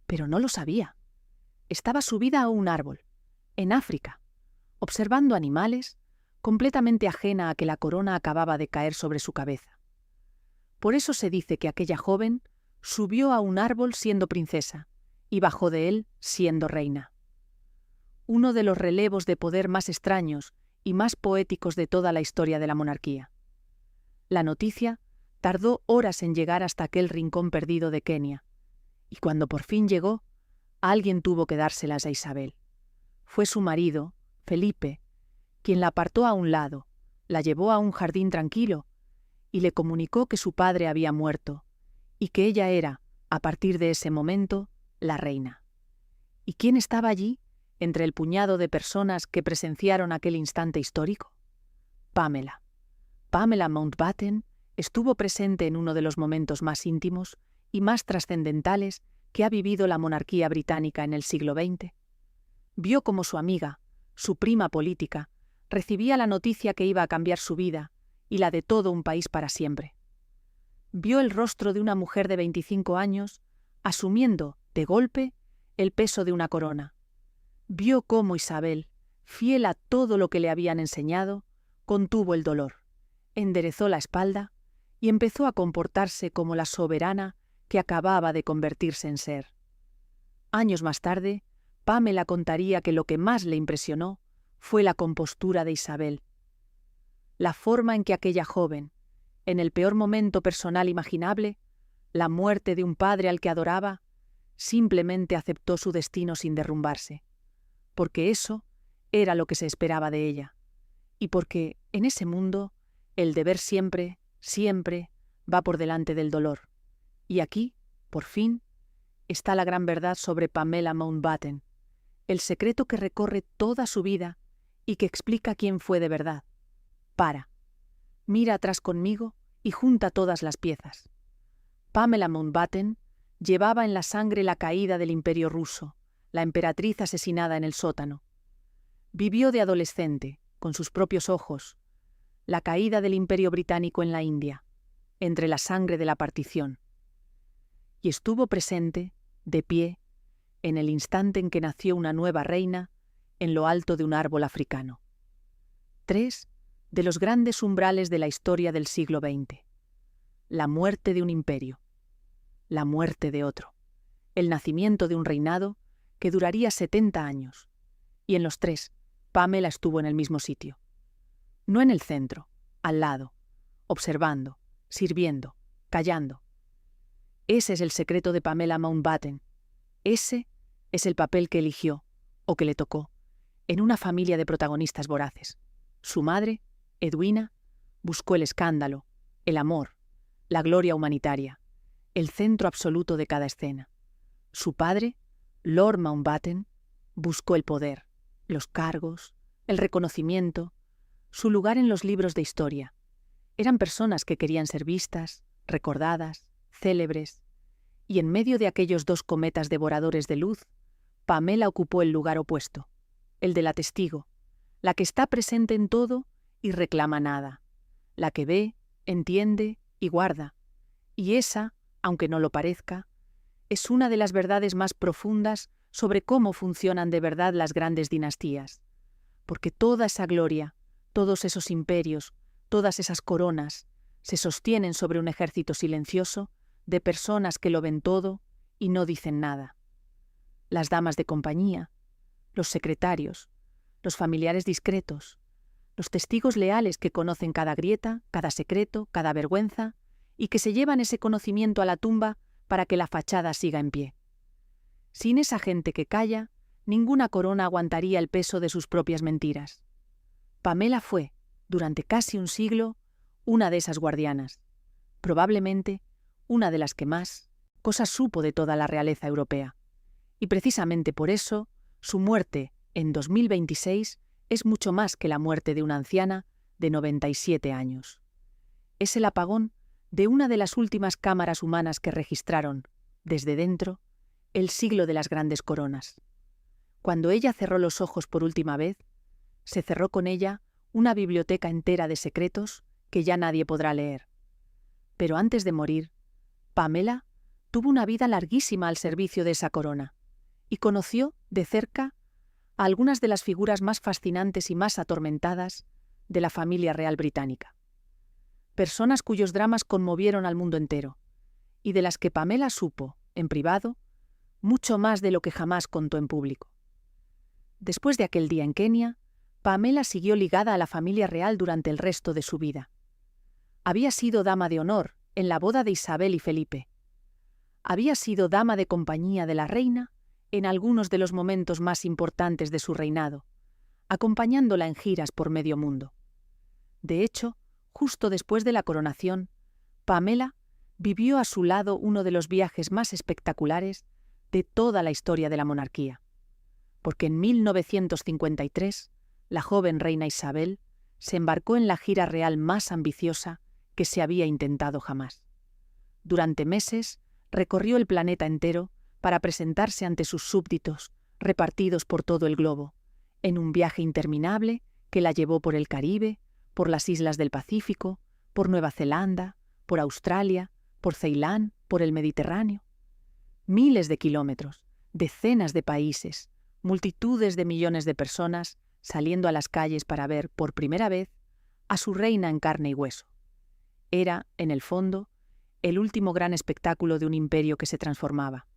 Pero no lo sabía. Estaba subida a un árbol, en África, observando animales, completamente ajena a que la corona acababa de caer sobre su cabeza. Por eso se dice que aquella joven subió a un árbol siendo princesa y bajó de él siendo reina. Uno de los relevos de poder más extraños y más poéticos de toda la historia de la monarquía. La noticia tardó horas en llegar hasta aquel rincón perdido de Kenia, y cuando por fin llegó, alguien tuvo que dárselas a Isabel. Fue su marido, Felipe, quien la apartó a un lado, la llevó a un jardín tranquilo y le comunicó que su padre había muerto y que ella era, a partir de ese momento, la reina. ¿Y quién estaba allí, entre el puñado de personas que presenciaron aquel instante histórico? Pamela. Pamela Mountbatten estuvo presente en uno de los momentos más íntimos y más trascendentales que ha vivido la monarquía británica en el siglo XX. Vio cómo su amiga, su prima política, recibía la noticia que iba a cambiar su vida y la de todo un país para siempre. Vio el rostro de una mujer de 25 años asumiendo, de golpe, el peso de una corona. Vio cómo Isabel, fiel a todo lo que le habían enseñado, contuvo el dolor, enderezó la espalda y empezó a comportarse como la soberana que acababa de convertirse en ser. Años más tarde, Pamela contaría que lo que más le impresionó fue la compostura de Isabel. La forma en que aquella joven, en el peor momento personal imaginable, la muerte de un padre al que adoraba, simplemente aceptó su destino sin derrumbarse, porque eso era lo que se esperaba de ella, y porque, en ese mundo, el deber siempre, siempre, va por delante del dolor. Y aquí, por fin, está la gran verdad sobre Pamela Mountbatten, el secreto que recorre toda su vida y que explica quién fue de verdad. Mira atrás conmigo y junta todas las piezas. Pamela Mountbatten llevaba en la sangre la caída del Imperio ruso, la emperatriz asesinada en el sótano. Vivió de adolescente, con sus propios ojos, la caída del Imperio británico en la India, entre la sangre de la partición. Y estuvo presente, de pie, en el instante en que nació una nueva reina en lo alto de un árbol africano. 3 de los grandes umbrales de la historia del siglo XX. La muerte de un imperio, la muerte de otro, el nacimiento de un reinado que duraría 70 años. Y en los 3, Pamela estuvo en el mismo sitio. No en el centro, al lado, observando, sirviendo, callando. Ese es el secreto de Pamela Mountbatten. Ese es el papel que eligió, o que le tocó, en una familia de protagonistas voraces. Su madre, Edwina, buscó el escándalo, el amor, la gloria humanitaria, el centro absoluto de cada escena. Su padre, Lord Mountbatten, buscó el poder, los cargos, el reconocimiento, su lugar en los libros de historia. Eran personas que querían ser vistas, recordadas, célebres, y en medio de aquellos dos cometas devoradores de luz, Pamela ocupó el lugar opuesto, el de la testigo, la que está presente en todo y reclama nada, la que ve, entiende y guarda. Y esa, aunque no lo parezca, es una de las verdades más profundas sobre cómo funcionan de verdad las grandes dinastías, porque toda esa gloria, todos esos imperios, todas esas coronas, se sostienen sobre un ejército silencioso de personas que lo ven todo y no dicen nada. Las damas de compañía, los secretarios, los familiares discretos, los testigos leales que conocen cada grieta, cada secreto, cada vergüenza, y que se llevan ese conocimiento a la tumba para que la fachada siga en pie. Sin esa gente que calla, ninguna corona aguantaría el peso de sus propias mentiras. Pamela fue, durante casi un siglo, una de esas guardianas, probablemente una de las que más cosas supo de toda la realeza europea. Y precisamente por eso, su muerte en 2026 es mucho más que la muerte de una anciana de 97 años. Es el apagón de una de las últimas cámaras humanas que registraron, desde dentro, el siglo de las grandes coronas. Cuando ella cerró los ojos por última vez, se cerró con ella una biblioteca entera de secretos que ya nadie podrá leer. Pero antes de morir, Pamela tuvo una vida larguísima al servicio de esa corona y conoció, de cerca, a algunas de las figuras más fascinantes y más atormentadas de la familia real británica. Personas cuyos dramas conmovieron al mundo entero y de las que Pamela supo, en privado, mucho más de lo que jamás contó en público. Después de aquel día en Kenia, Pamela siguió ligada a la familia real durante el resto de su vida. Había sido dama de honor en la boda de Isabel y Felipe. Había sido dama de compañía de la reina en algunos de los momentos más importantes de su reinado, acompañándola en giras por medio mundo. De hecho, justo después de la coronación, Pamela vivió a su lado uno de los viajes más espectaculares de toda la historia de la monarquía, porque en 1953 la joven reina Isabel se embarcó en la gira real más ambiciosa que se había intentado jamás. Durante meses recorrió el planeta entero para presentarse ante sus súbditos, repartidos por todo el globo, en un viaje interminable que la llevó por el Caribe, por las islas del Pacífico, por Nueva Zelanda, por Australia, por Ceilán, por el Mediterráneo. Miles de kilómetros, decenas de países, multitudes de millones de personas saliendo a las calles para ver, por primera vez, a su reina en carne y hueso. Era, en el fondo, el último gran espectáculo de un imperio que se transformaba.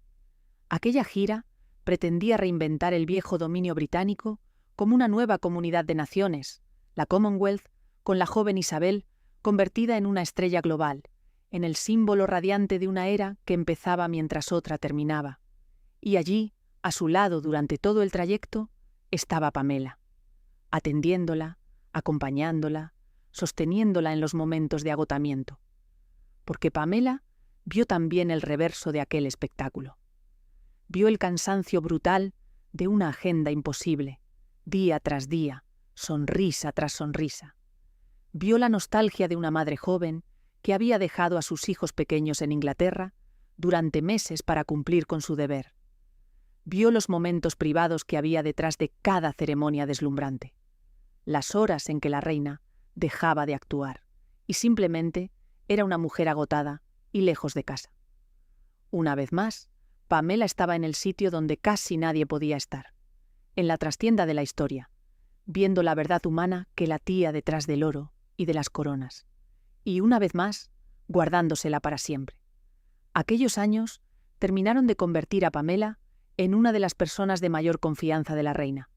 Aquella gira pretendía reinventar el viejo dominio británico como una nueva comunidad de naciones, la Commonwealth, con la joven Isabel convertida en una estrella global, en el símbolo radiante de una era que empezaba mientras otra terminaba. Y allí, a su lado durante todo el trayecto, estaba Pamela, atendiéndola, acompañándola, sosteniéndola en los momentos de agotamiento. Porque Pamela vio también el reverso de aquel espectáculo. Vio el cansancio brutal de una agenda imposible, día tras día, sonrisa tras sonrisa. Vio la nostalgia de una madre joven que había dejado a sus hijos pequeños en Inglaterra durante meses para cumplir con su deber. Vio los momentos privados que había detrás de cada ceremonia deslumbrante, las horas en que la reina dejaba de actuar y simplemente era una mujer agotada y lejos de casa. Una vez más, Pamela estaba en el sitio donde casi nadie podía estar, en la trastienda de la historia, viendo la verdad humana que latía detrás del oro y de las coronas, y una vez más, guardándosela para siempre. Aquellos años terminaron de convertir a Pamela en una de las personas de mayor confianza de la reina,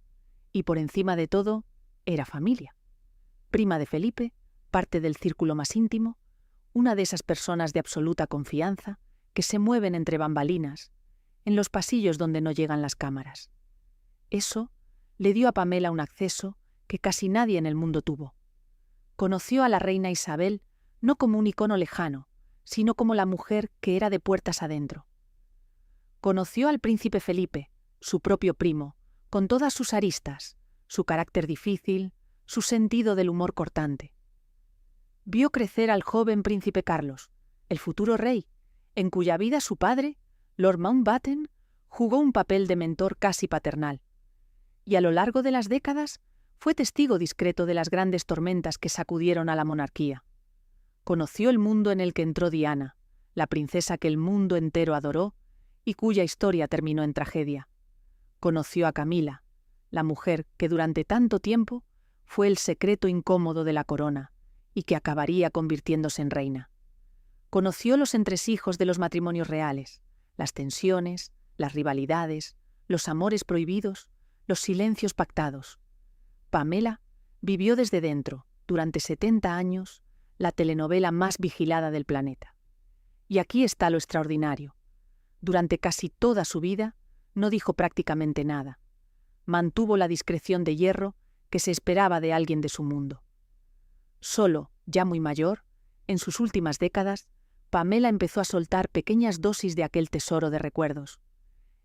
y por encima de todo, era familia. Prima de Felipe, parte del círculo más íntimo, una de esas personas de absoluta confianza que se mueven entre bambalinas, en los pasillos donde no llegan las cámaras. Eso le dio a Pamela un acceso que casi nadie en el mundo tuvo. Conoció a la reina Isabel no como un icono lejano, sino como la mujer que era de puertas adentro. Conoció al príncipe Felipe, su propio primo, con todas sus aristas, su carácter difícil, su sentido del humor cortante. Vio crecer al joven príncipe Carlos, el futuro rey, en cuya vida su padre, Lord Mountbatten, jugó un papel de mentor casi paternal. Y a lo largo de las décadas fue testigo discreto de las grandes tormentas que sacudieron a la monarquía. Conoció el mundo en el que entró Diana, la princesa que el mundo entero adoró y cuya historia terminó en tragedia. Conoció a Camila, la mujer que durante tanto tiempo fue el secreto incómodo de la corona y que acabaría convirtiéndose en reina. Conoció los entresijos de los matrimonios reales, las tensiones, las rivalidades, los amores prohibidos, los silencios pactados. Pamela vivió desde dentro, durante 70 años, la telenovela más vigilada del planeta. Y aquí está lo extraordinario. Durante casi toda su vida no dijo prácticamente nada. Mantuvo la discreción de hierro que se esperaba de alguien de su mundo. Solo, ya muy mayor, en sus últimas décadas, Pamela empezó a soltar pequeñas dosis de aquel tesoro de recuerdos.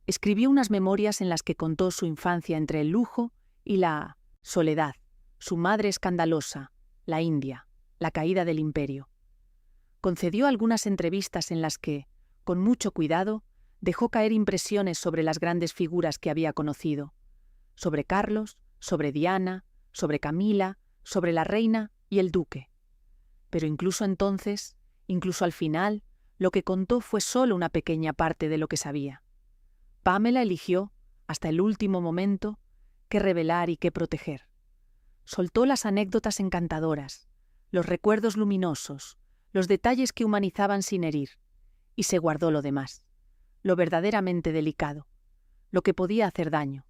Escribió unas memorias en las que contó su infancia entre el lujo y la soledad, su madre escandalosa, la India, la caída del imperio. Concedió algunas entrevistas en las que, con mucho cuidado, dejó caer impresiones sobre las grandes figuras que había conocido, sobre Carlos, sobre Diana, sobre Camila, sobre la reina y el duque. Pero incluso entonces, incluso al final, lo que contó fue solo una pequeña parte de lo que sabía. Pamela eligió, hasta el último momento, qué revelar y qué proteger. Soltó las anécdotas encantadoras, los recuerdos luminosos, los detalles que humanizaban sin herir, y se guardó lo demás, lo verdaderamente delicado, lo que podía hacer daño,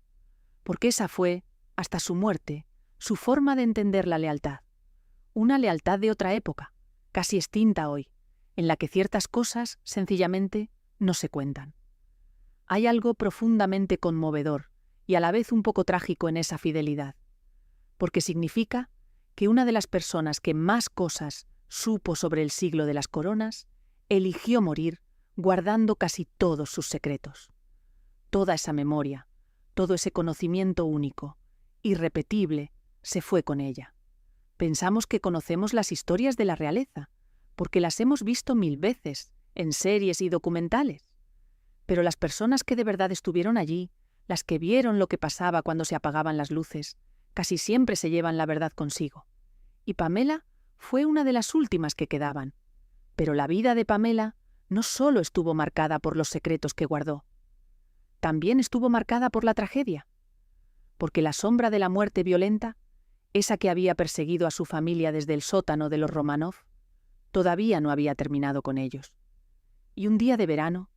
porque esa fue, hasta su muerte, su forma de entender la lealtad. Una lealtad de otra época, casi extinta hoy, en la que ciertas cosas, sencillamente, no se cuentan. Hay algo profundamente conmovedor y a la vez un poco trágico en esa fidelidad, porque significa que una de las personas que más cosas supo sobre el siglo de las coronas, eligió morir guardando casi todos sus secretos. Toda esa memoria, todo ese conocimiento único, irrepetible, se fue con ella. Pensamos que conocemos las historias de la realeza, porque las hemos visto 1000 veces, en series y documentales. Pero las personas que de verdad estuvieron allí, las que vieron lo que pasaba cuando se apagaban las luces, casi siempre se llevan la verdad consigo. Y Pamela fue una de las últimas que quedaban. Pero la vida de Pamela no solo estuvo marcada por los secretos que guardó, también estuvo marcada por la tragedia, porque la sombra de la muerte violenta, esa que había perseguido a su familia desde el sótano de los Románov, todavía no había terminado con ellos. Y un día de verano,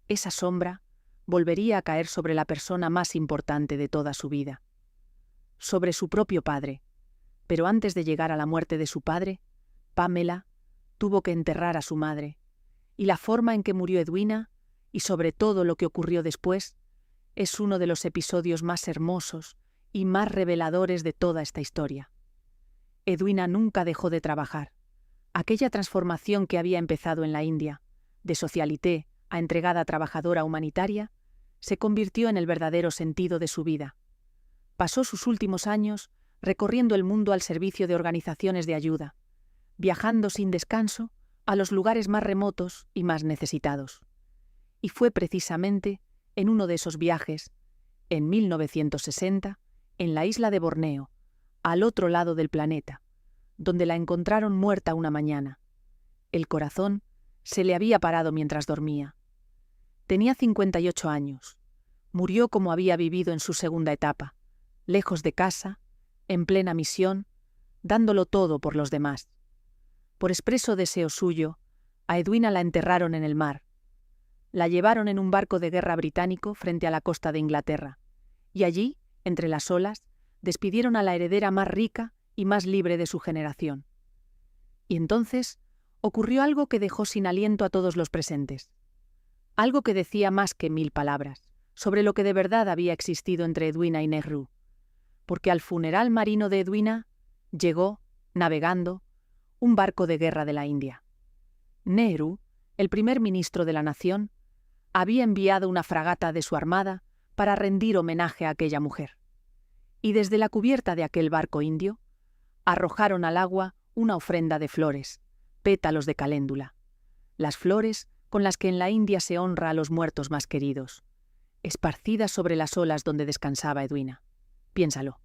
esa sombra volvería a caer sobre la persona más importante de toda su vida, sobre su propio padre. Pero antes de llegar a la muerte de su padre, Pamela tuvo que enterrar a su madre, y la forma en que murió Edwina, y sobre todo lo que ocurrió después, es uno de los episodios más hermosos y más reveladores de toda esta historia. Edwina nunca dejó de trabajar. Aquella transformación que había empezado en la India, de socialité a entregada trabajadora humanitaria, se convirtió en el verdadero sentido de su vida. Pasó sus últimos años recorriendo el mundo al servicio de organizaciones de ayuda, viajando sin descanso a los lugares más remotos y más necesitados. Y fue precisamente en uno de esos viajes, en 1960, en la isla de Borneo, al otro lado del planeta, donde la encontraron muerta una mañana. El corazón se le había parado mientras dormía. Tenía 58 años. Murió como había vivido en su segunda etapa, lejos de casa, en plena misión, dándolo todo por los demás. Por expreso deseo suyo, a Edwina la enterraron en el mar. La llevaron en un barco de guerra británico frente a la costa de Inglaterra, y allí, entre las olas, despidieron a la heredera más rica y más libre de su generación. Y entonces ocurrió algo que dejó sin aliento a todos los presentes. Algo que decía más que 1000 palabras sobre lo que de verdad había existido entre Edwina y Nehru. porque al funeral marino de Edwina llegó, navegando, un barco de guerra de la India. Nehru, el primer ministro de la nación, había enviado una fragata de su armada para rendir homenaje a aquella mujer. Y desde la cubierta de aquel barco indio, arrojaron al agua una ofrenda de flores, pétalos de caléndula, las flores con las que en la India se honra a los muertos más queridos, esparcidas sobre las olas donde descansaba Edwina. Piénsalo,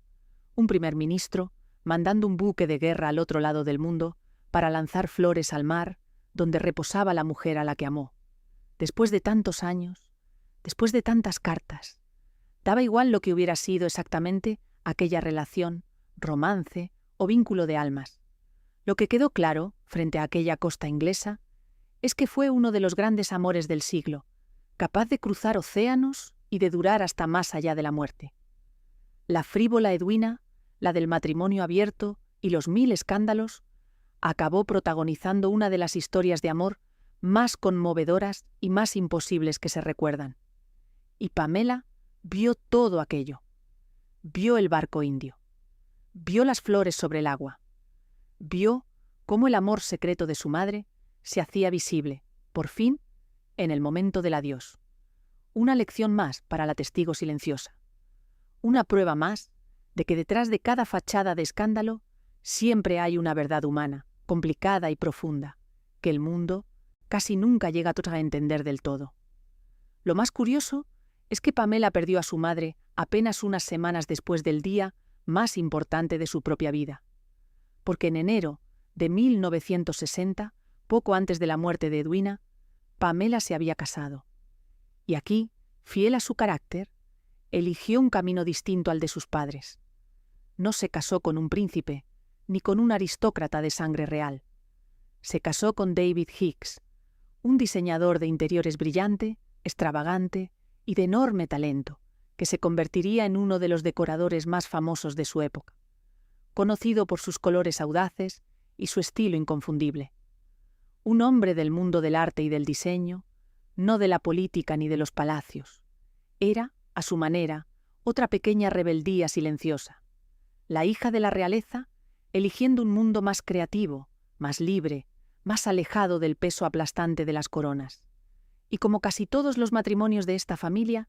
un primer ministro mandando un buque de guerra al otro lado del mundo para lanzar flores al mar donde reposaba la mujer a la que amó. Después de tantos años, después de tantas cartas, daba igual lo que hubiera sido exactamente aquella relación, romance o vínculo de almas. Lo que quedó claro, frente a aquella costa inglesa, es que fue uno de los grandes amores del siglo, capaz de cruzar océanos y de durar hasta más allá de la muerte. La frívola Edwina, la del matrimonio abierto y los 1000 escándalos, acabó protagonizando una de las historias de amor más conmovedoras y más imposibles que se recuerdan. Y Pamela vio todo aquello. Vio el barco indio. Vio las flores sobre el agua. Vio cómo el amor secreto de su madre se hacía visible, por fin, en el momento del adiós. Una lección más para la testigo silenciosa. Una prueba más de que detrás de cada fachada de escándalo siempre hay una verdad humana, complicada y profunda, que el mundo casi nunca llega a entender del todo. Lo más curioso es que Pamela perdió a su madre apenas unas semanas después del día más importante de su propia vida. Porque en enero de 1960, poco antes de la muerte de Edwina, Pamela se había casado. Y aquí, fiel a su carácter, eligió un camino distinto al de sus padres. No se casó con un príncipe, ni con un aristócrata de sangre real. Se casó con David Hicks, un diseñador de interiores brillante, extravagante y de enorme talento, que se convertiría en uno de los decoradores más famosos de su época, conocido por sus colores audaces y su estilo inconfundible. Un hombre del mundo del arte y del diseño, no de la política ni de los palacios. Era, a su manera, otra pequeña rebeldía silenciosa. La hija de la realeza, eligiendo un mundo más creativo, más libre, más alejado del peso aplastante de las coronas. Y como casi todos los matrimonios de esta familia,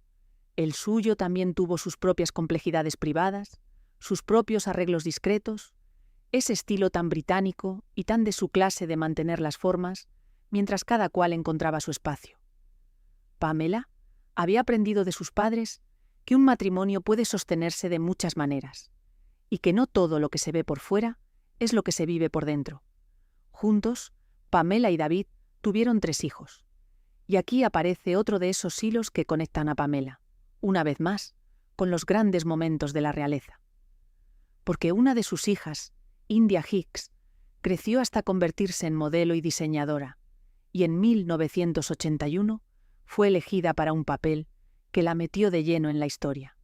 el suyo también tuvo sus propias complejidades privadas, sus propios arreglos discretos, ese estilo tan británico y tan de su clase de mantener las formas, mientras cada cual encontraba su espacio. Pamela había aprendido de sus padres que un matrimonio puede sostenerse de muchas maneras, y que no todo lo que se ve por fuera es lo que se vive por dentro. Juntos, Pamela y David tuvieron 3 hijos. Y aquí aparece otro de esos hilos que conectan a Pamela, una vez más, con los grandes momentos de la realeza. Porque una de sus hijas, India Hicks, creció hasta convertirse en modelo y diseñadora, y en 1981 fue elegida para un papel que la metió de lleno en la historia.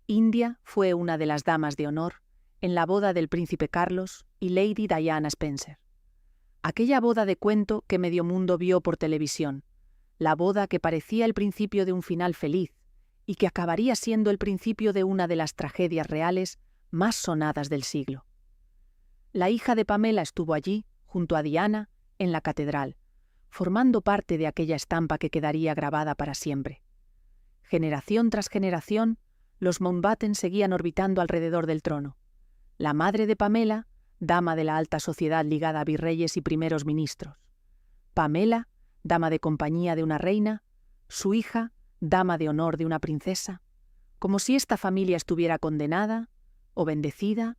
India fue una de las damas de honor en la boda del príncipe Carlos y Lady Diana Spencer. Aquella boda de cuento que medio mundo vio por televisión, la boda que parecía el principio de un final feliz y que acabaría siendo el principio de una de las tragedias reales más sonadas del siglo. La hija de Pamela estuvo allí, junto a Diana, en la catedral, formando parte de aquella estampa que quedaría grabada para siempre. Generación tras generación, los Mountbatten seguían orbitando alrededor del trono. La madre de Pamela, dama de la alta sociedad ligada a virreyes y primeros ministros. Pamela, dama de compañía de una reina. Su hija, dama de honor de una princesa. Como si esta familia estuviera condenada, o bendecida,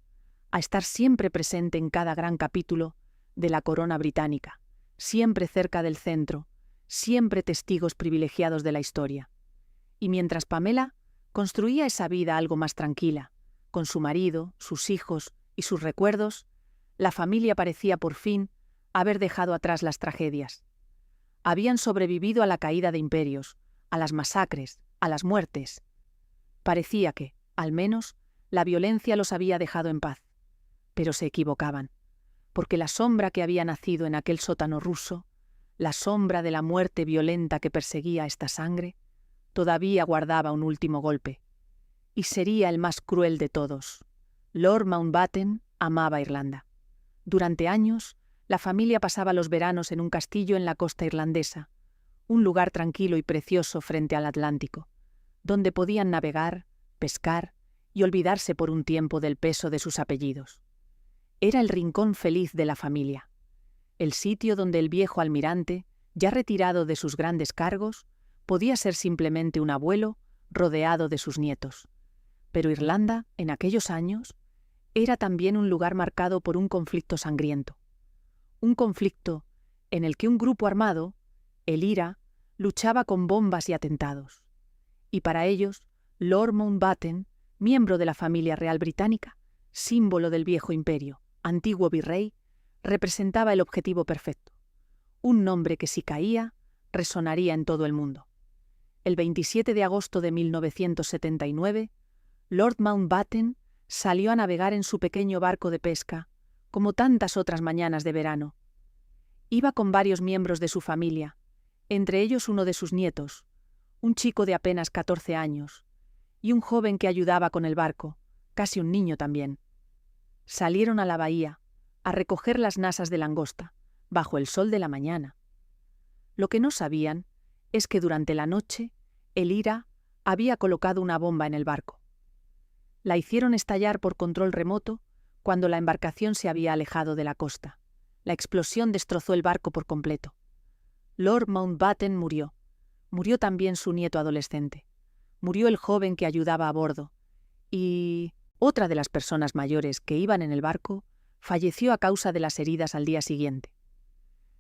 a estar siempre presente en cada gran capítulo de la corona británica, siempre cerca del centro, siempre testigos privilegiados de la historia. Y mientras Pamela construía esa vida algo más tranquila, con su marido, sus hijos y sus recuerdos, la familia parecía por fin haber dejado atrás las tragedias. Habían sobrevivido a la caída de imperios, a las masacres, a las muertes. Parecía que, al menos, la violencia los había dejado en paz. Pero se equivocaban, porque la sombra que había nacido en aquel sótano ruso, la sombra de la muerte violenta que perseguía esta sangre, todavía guardaba un último golpe. y sería el más cruel de todos. Lord Mountbatten amaba Irlanda. Durante años, la familia pasaba los veranos en un castillo en la costa irlandesa, un lugar tranquilo y precioso frente al Atlántico, donde podían navegar, pescar y olvidarse por un tiempo del peso de sus apellidos. Era el rincón feliz de la familia, el sitio donde el viejo almirante, ya retirado de sus grandes cargos, podía ser simplemente un abuelo rodeado de sus nietos. Pero Irlanda, en aquellos años, era también un lugar marcado por un conflicto sangriento. Un conflicto en el que un grupo armado, el IRA, luchaba con bombas y atentados. Y para ellos, Lord Mountbatten, miembro de la familia real británica, símbolo del viejo imperio, antiguo virrey, representaba el objetivo perfecto. Un nombre que si caía, resonaría en todo el mundo. El 27 de agosto de 1979, Lord Mountbatten salió a navegar en su pequeño barco de pesca, como tantas otras mañanas de verano. Iba con varios miembros de su familia, entre ellos uno de sus nietos, un chico de apenas 14 años, y un joven que ayudaba con el barco, casi un niño también. Salieron a la bahía, a recoger las nasas de langosta, bajo el sol de la mañana. Lo que no sabían es que durante la noche, el IRA había colocado una bomba en el barco. La hicieron estallar por control remoto cuando la embarcación se había alejado de la costa. La explosión destrozó el barco por completo. Lord Mountbatten murió. Murió también su nieto adolescente. Murió el joven que ayudaba a bordo. Y otra de las personas mayores que iban en el barco falleció a causa de las heridas al día siguiente.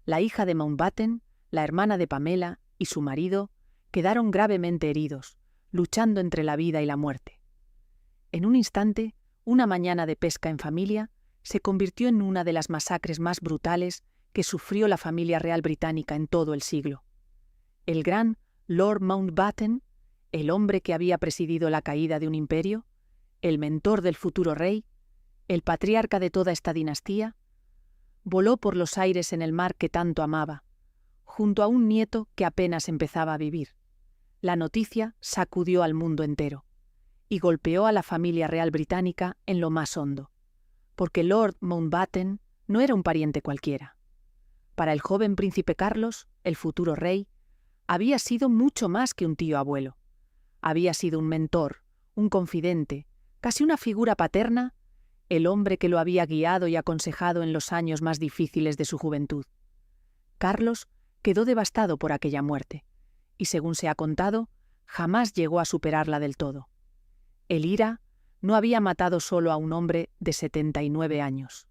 La hija de Mountbatten, la hermana de Pamela y su marido quedaron gravemente heridos, luchando entre la vida y la muerte. En un instante, una mañana de pesca en familia se convirtió en una de las masacres más brutales que sufrió la familia real británica en todo el siglo. El gran Lord Mountbatten, el hombre que había presidido la caída de un imperio, el mentor del futuro rey, el patriarca de toda esta dinastía, voló por los aires en el mar que tanto amaba, junto a un nieto que apenas empezaba a vivir. La noticia sacudió al mundo entero y golpeó a la familia real británica en lo más hondo, porque Lord Mountbatten no era un pariente cualquiera. Para el joven príncipe Carlos, el futuro rey, había sido mucho más que un tío abuelo. Había sido un mentor, un confidente, casi una figura paterna, el hombre que lo había guiado y aconsejado en los años más difíciles de su juventud. Carlos quedó devastado por aquella muerte, y según se ha contado, jamás llegó a superarla del todo. El IRA no había matado solo a un hombre de 79 años.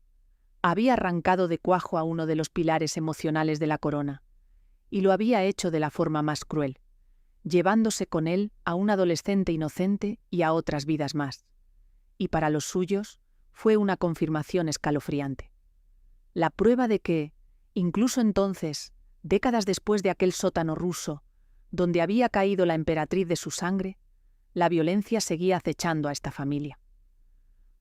Había arrancado de cuajo a uno de los pilares emocionales de la corona, y lo había hecho de la forma más cruel, llevándose con él a un adolescente inocente y a otras vidas más. Y para los suyos fue una confirmación escalofriante. La prueba de que, incluso entonces, décadas después de aquel sótano ruso, donde había caído la emperatriz de su sangre, la violencia seguía acechando a esta familia.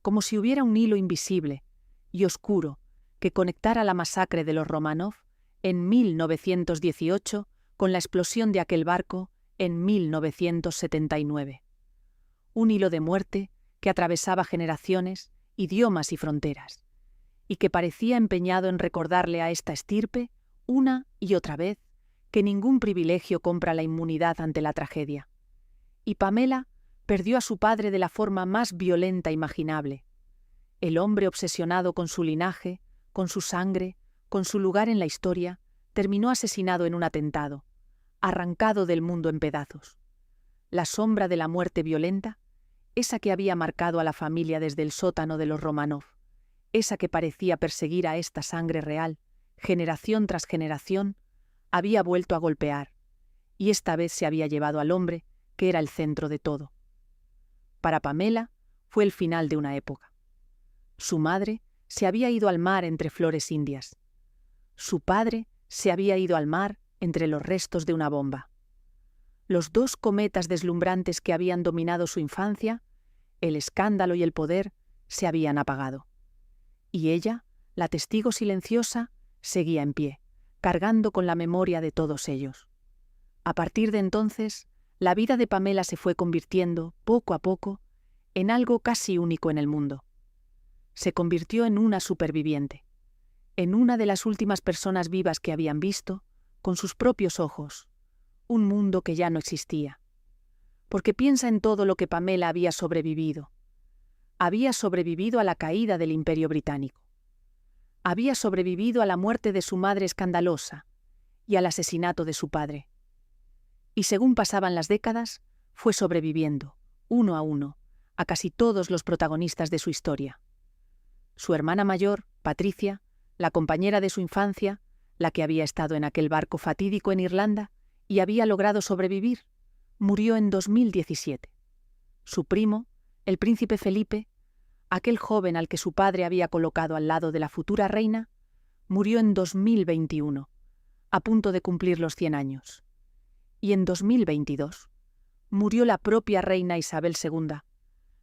Como si hubiera un hilo invisible y oscuro que conectara la masacre de los Romanov en 1918 con la explosión de aquel barco en 1979. Un hilo de muerte que atravesaba generaciones, idiomas y fronteras, y que parecía empeñado en recordarle a esta estirpe, una y otra vez, que ningún privilegio compra la inmunidad ante la tragedia. Y Pamela perdió a su padre de la forma más violenta imaginable. El hombre obsesionado con su linaje, con su sangre, con su lugar en la historia, terminó asesinado en un atentado, arrancado del mundo en pedazos. La sombra de la muerte violenta, esa que había marcado a la familia desde el sótano de los Romanov, esa que parecía perseguir a esta sangre real, generación tras generación, había vuelto a golpear, y esta vez se había llevado al hombre, que era el centro de todo. Para Pamela fue el final de una época. Su madre se había ido al mar entre flores indias. Su padre se había ido al mar entre los restos de una bomba. Los dos cometas deslumbrantes que habían dominado su infancia, el escándalo y el poder, se habían apagado. Y ella, la testigo silenciosa, seguía en pie, cargando con la memoria de todos ellos. A partir de entonces, la vida de Pamela se fue convirtiendo, poco a poco, en algo casi único en el mundo. Se convirtió en una superviviente, en una de las últimas personas vivas que habían visto, con sus propios ojos, un mundo que ya no existía. Porque piensa en todo lo que Pamela había sobrevivido. Había sobrevivido a la caída del Imperio Británico. Había sobrevivido a la muerte de su madre escandalosa y al asesinato de su padre. Y según pasaban las décadas, fue sobreviviendo, uno a uno, a casi todos los protagonistas de su historia. Su hermana mayor, Patricia, la compañera de su infancia, la que había estado en aquel barco fatídico en Irlanda y había logrado sobrevivir, murió en 2017. Su primo, el príncipe Felipe, aquel joven al que su padre había colocado al lado de la futura reina, murió en 2021, a punto de cumplir los 100 años. Y en 2022 murió la propia reina Isabel II,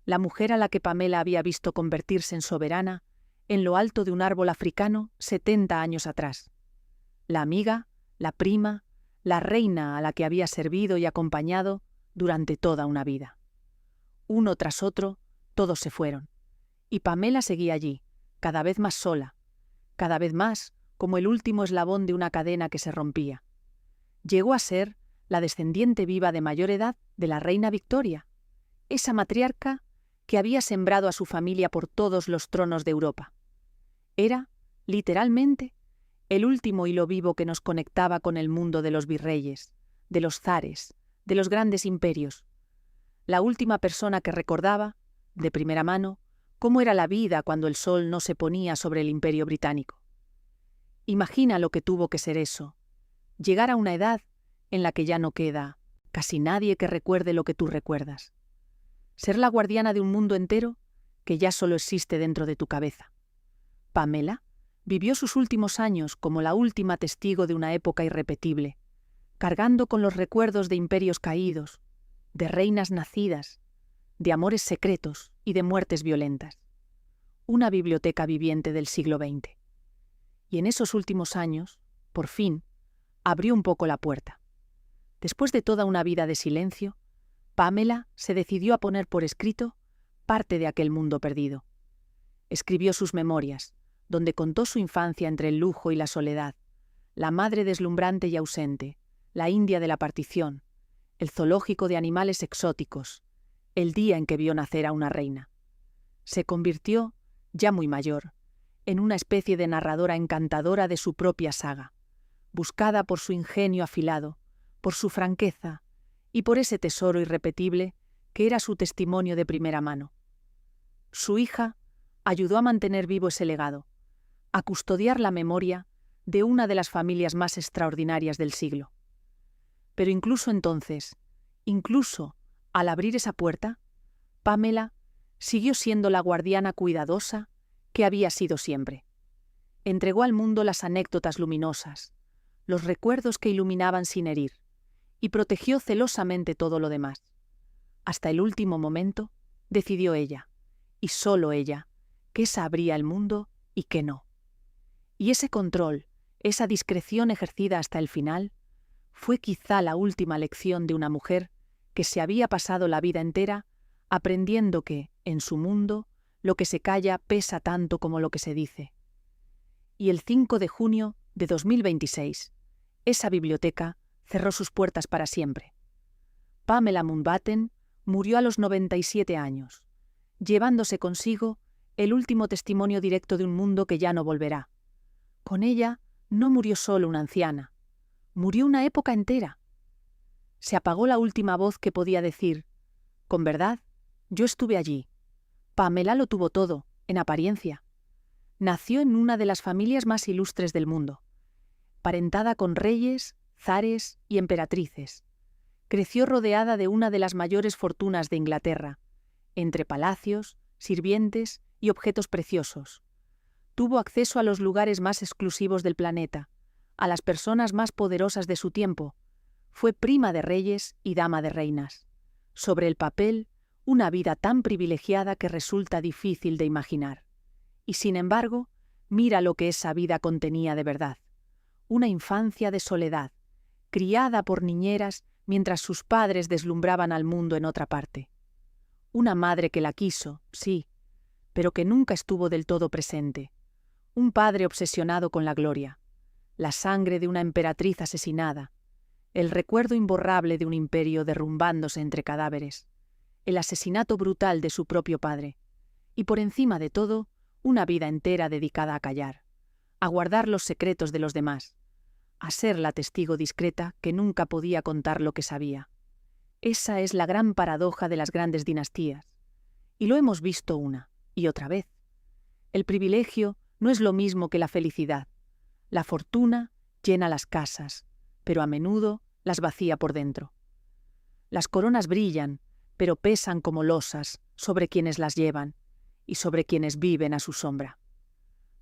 la mujer a la que Pamela había visto convertirse en soberana en lo alto de un árbol africano 70 años atrás. La amiga, la prima, la reina a la que había servido y acompañado durante toda una vida. Uno tras otro, todos se fueron. Y Pamela seguía allí, cada vez más sola, cada vez más como el último eslabón de una cadena que se rompía. Llegó a ser la descendiente viva de mayor edad de la reina Victoria, esa matriarca que había sembrado a su familia por todos los tronos de Europa. Era, literalmente, el último hilo vivo que nos conectaba con el mundo de los virreyes, de los zares, de los grandes imperios. La última persona que recordaba, de primera mano, cómo era la vida cuando el sol no se ponía sobre el Imperio Británico. Imagina lo que tuvo que ser eso, llegar a una edad en la que ya no queda casi nadie que recuerde lo que tú recuerdas. Ser la guardiana de un mundo entero que ya solo existe dentro de tu cabeza. Pamela vivió sus últimos años como la última testigo de una época irrepetible, cargando con los recuerdos de imperios caídos, de reinas nacidas, de amores secretos y de muertes violentas. Una biblioteca viviente del siglo XX. Y en esos últimos años, por fin, abrió un poco la puerta. Después de toda una vida de silencio, Pamela se decidió a poner por escrito parte de aquel mundo perdido. Escribió sus memorias, donde contó su infancia entre el lujo y la soledad, la madre deslumbrante y ausente, la India de la partición, el zoológico de animales exóticos, el día en que vio nacer a una reina. Se convirtió, ya muy mayor, en una especie de narradora encantadora de su propia saga, buscada por su ingenio afilado, por su franqueza y por ese tesoro irrepetible que era su testimonio de primera mano. Su hija ayudó a mantener vivo ese legado, a custodiar la memoria de una de las familias más extraordinarias del siglo. Pero incluso entonces, incluso al abrir esa puerta, Pamela siguió siendo la guardiana cuidadosa que había sido siempre. Entregó al mundo las anécdotas luminosas, los recuerdos que iluminaban sin herir, y protegió celosamente todo lo demás. Hasta el último momento, decidió ella, y solo ella, qué sabría el mundo y qué no. Y ese control, esa discreción ejercida hasta el final, fue quizá la última lección de una mujer que se había pasado la vida entera aprendiendo que, en su mundo, lo que se calla pesa tanto como lo que se dice. Y el 5 de junio de 2026, esa biblioteca cerró sus puertas para siempre. Pamela Mountbatten murió a los 97 años, llevándose consigo el último testimonio directo de un mundo que ya no volverá. Con ella no murió solo una anciana, murió una época entera. Se apagó la última voz que podía decir, con verdad, yo estuve allí. Pamela lo tuvo todo, en apariencia. Nació en una de las familias más ilustres del mundo, parentada con reyes, zares y emperatrices. Creció rodeada de una de las mayores fortunas de Inglaterra, entre palacios, sirvientes y objetos preciosos. Tuvo acceso a los lugares más exclusivos del planeta, a las personas más poderosas de su tiempo. Fue prima de reyes y dama de reinas. Sobre el papel, una vida tan privilegiada que resulta difícil de imaginar. Y sin embargo, mira lo que esa vida contenía de verdad. Una infancia de soledad, criada por niñeras mientras sus padres deslumbraban al mundo en otra parte. Una madre que la quiso, sí, pero que nunca estuvo del todo presente. Un padre obsesionado con la gloria, la sangre de una emperatriz asesinada, el recuerdo imborrable de un imperio derrumbándose entre cadáveres, el asesinato brutal de su propio padre, y por encima de todo, una vida entera dedicada a callar, a guardar los secretos de los demás, a ser la testigo discreta que nunca podía contar lo que sabía. Esa es la gran paradoja de las grandes dinastías, y lo hemos visto una y otra vez. El privilegio no es lo mismo que la felicidad. La fortuna llena las casas, pero a menudo las vacía por dentro. Las coronas brillan, pero pesan como losas sobre quienes las llevan y sobre quienes viven a su sombra.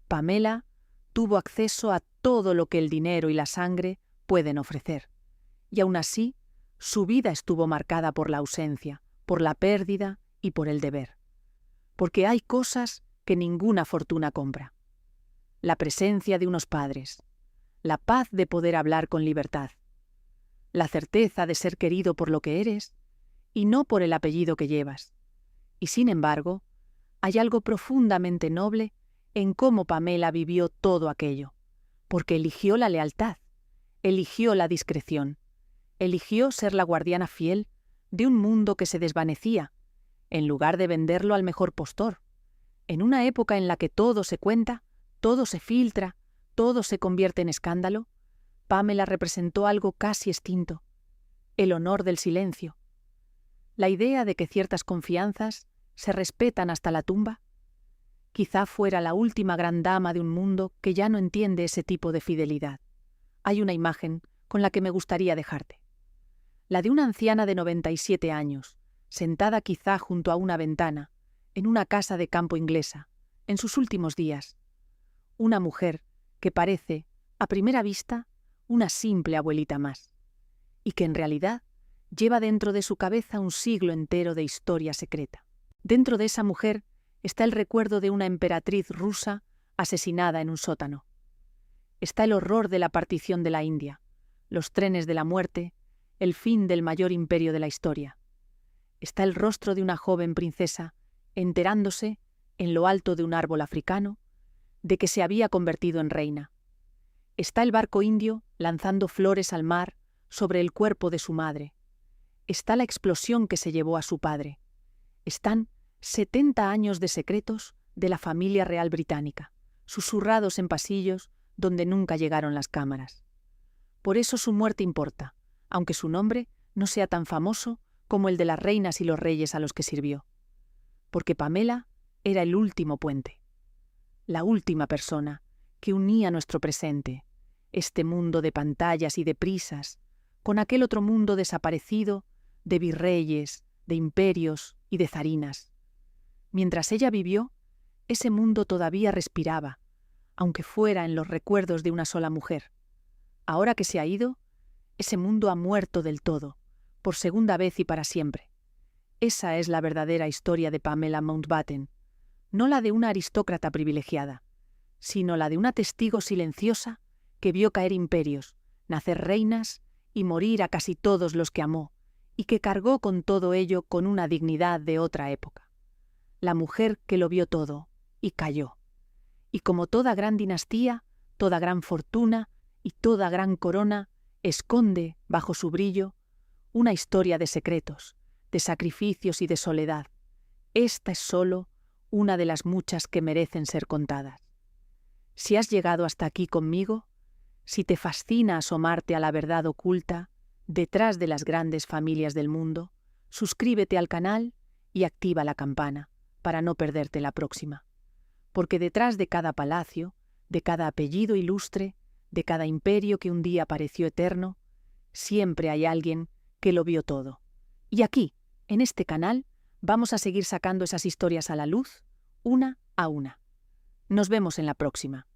Pamela tuvo acceso a todo lo que el dinero y la sangre pueden ofrecer, y aún así, su vida estuvo marcada por la ausencia, por la pérdida y por el deber. Porque hay cosas que ninguna fortuna compra. La presencia de unos padres, la paz de poder hablar con libertad, la certeza de ser querido por lo que eres y no por el apellido que llevas. Y sin embargo, hay algo profundamente noble en cómo Pamela vivió todo aquello, porque eligió la lealtad, eligió la discreción, eligió ser la guardiana fiel de un mundo que se desvanecía, en lugar de venderlo al mejor postor. En una época en la que todo se cuenta, todo se filtra, todo se convierte en escándalo, Pamela representó algo casi extinto: el honor del silencio. La idea de que ciertas confianzas se respetan hasta la tumba. Quizá fuera la última gran dama de un mundo que ya no entiende ese tipo de fidelidad. Hay una imagen con la que me gustaría dejarte. La de una anciana de 97 años, sentada quizá junto a una ventana, en una casa de campo inglesa, en sus últimos días. Una mujer que parece, a primera vista, una simple abuelita más, y que en realidad lleva dentro de su cabeza un siglo entero de historia secreta. Dentro de esa mujer está el recuerdo de una emperatriz rusa asesinada en un sótano. Está el horror de la partición de la India, los trenes de la muerte, el fin del mayor imperio de la historia. Está el rostro de una joven princesa enterándose, en lo alto de un árbol africano, de que se había convertido en reina. Está el barco indio lanzando flores al mar sobre el cuerpo de su madre. Está la explosión que se llevó a su padre. Están 70 años de secretos de la familia real británica, susurrados en pasillos donde nunca llegaron las cámaras. Por eso su muerte importa, aunque su nombre no sea tan famoso como el de las reinas y los reyes a los que sirvió. Porque Pamela era el último puente, la última persona que unía nuestro presente, este mundo de pantallas y de prisas, con aquel otro mundo desaparecido de virreyes, de imperios y de zarinas. Mientras ella vivió, ese mundo todavía respiraba, aunque fuera en los recuerdos de una sola mujer. Ahora que se ha ido, ese mundo ha muerto del todo, por segunda vez y para siempre. Esa es la verdadera historia de Pamela Mountbatten, no la de una aristócrata privilegiada, sino la de una testigo silenciosa que vio caer imperios, nacer reinas y morir a casi todos los que amó, y que cargó con todo ello con una dignidad de otra época. La mujer que lo vio todo y calló. Y como toda gran dinastía, toda gran fortuna y toda gran corona, esconde, bajo su brillo, una historia de secretos, de sacrificios y de soledad. Esta es solo una de las muchas que merecen ser contadas. Si has llegado hasta aquí conmigo, si te fascina asomarte a la verdad oculta detrás de las grandes familias del mundo, suscríbete al canal y activa la campana para no perderte la próxima. Porque detrás de cada palacio, de cada apellido ilustre, de cada imperio que un día pareció eterno, siempre hay alguien que lo vio todo. Y aquí, en este canal, vamos a seguir sacando esas historias a la luz, una a una. Nos vemos en la próxima.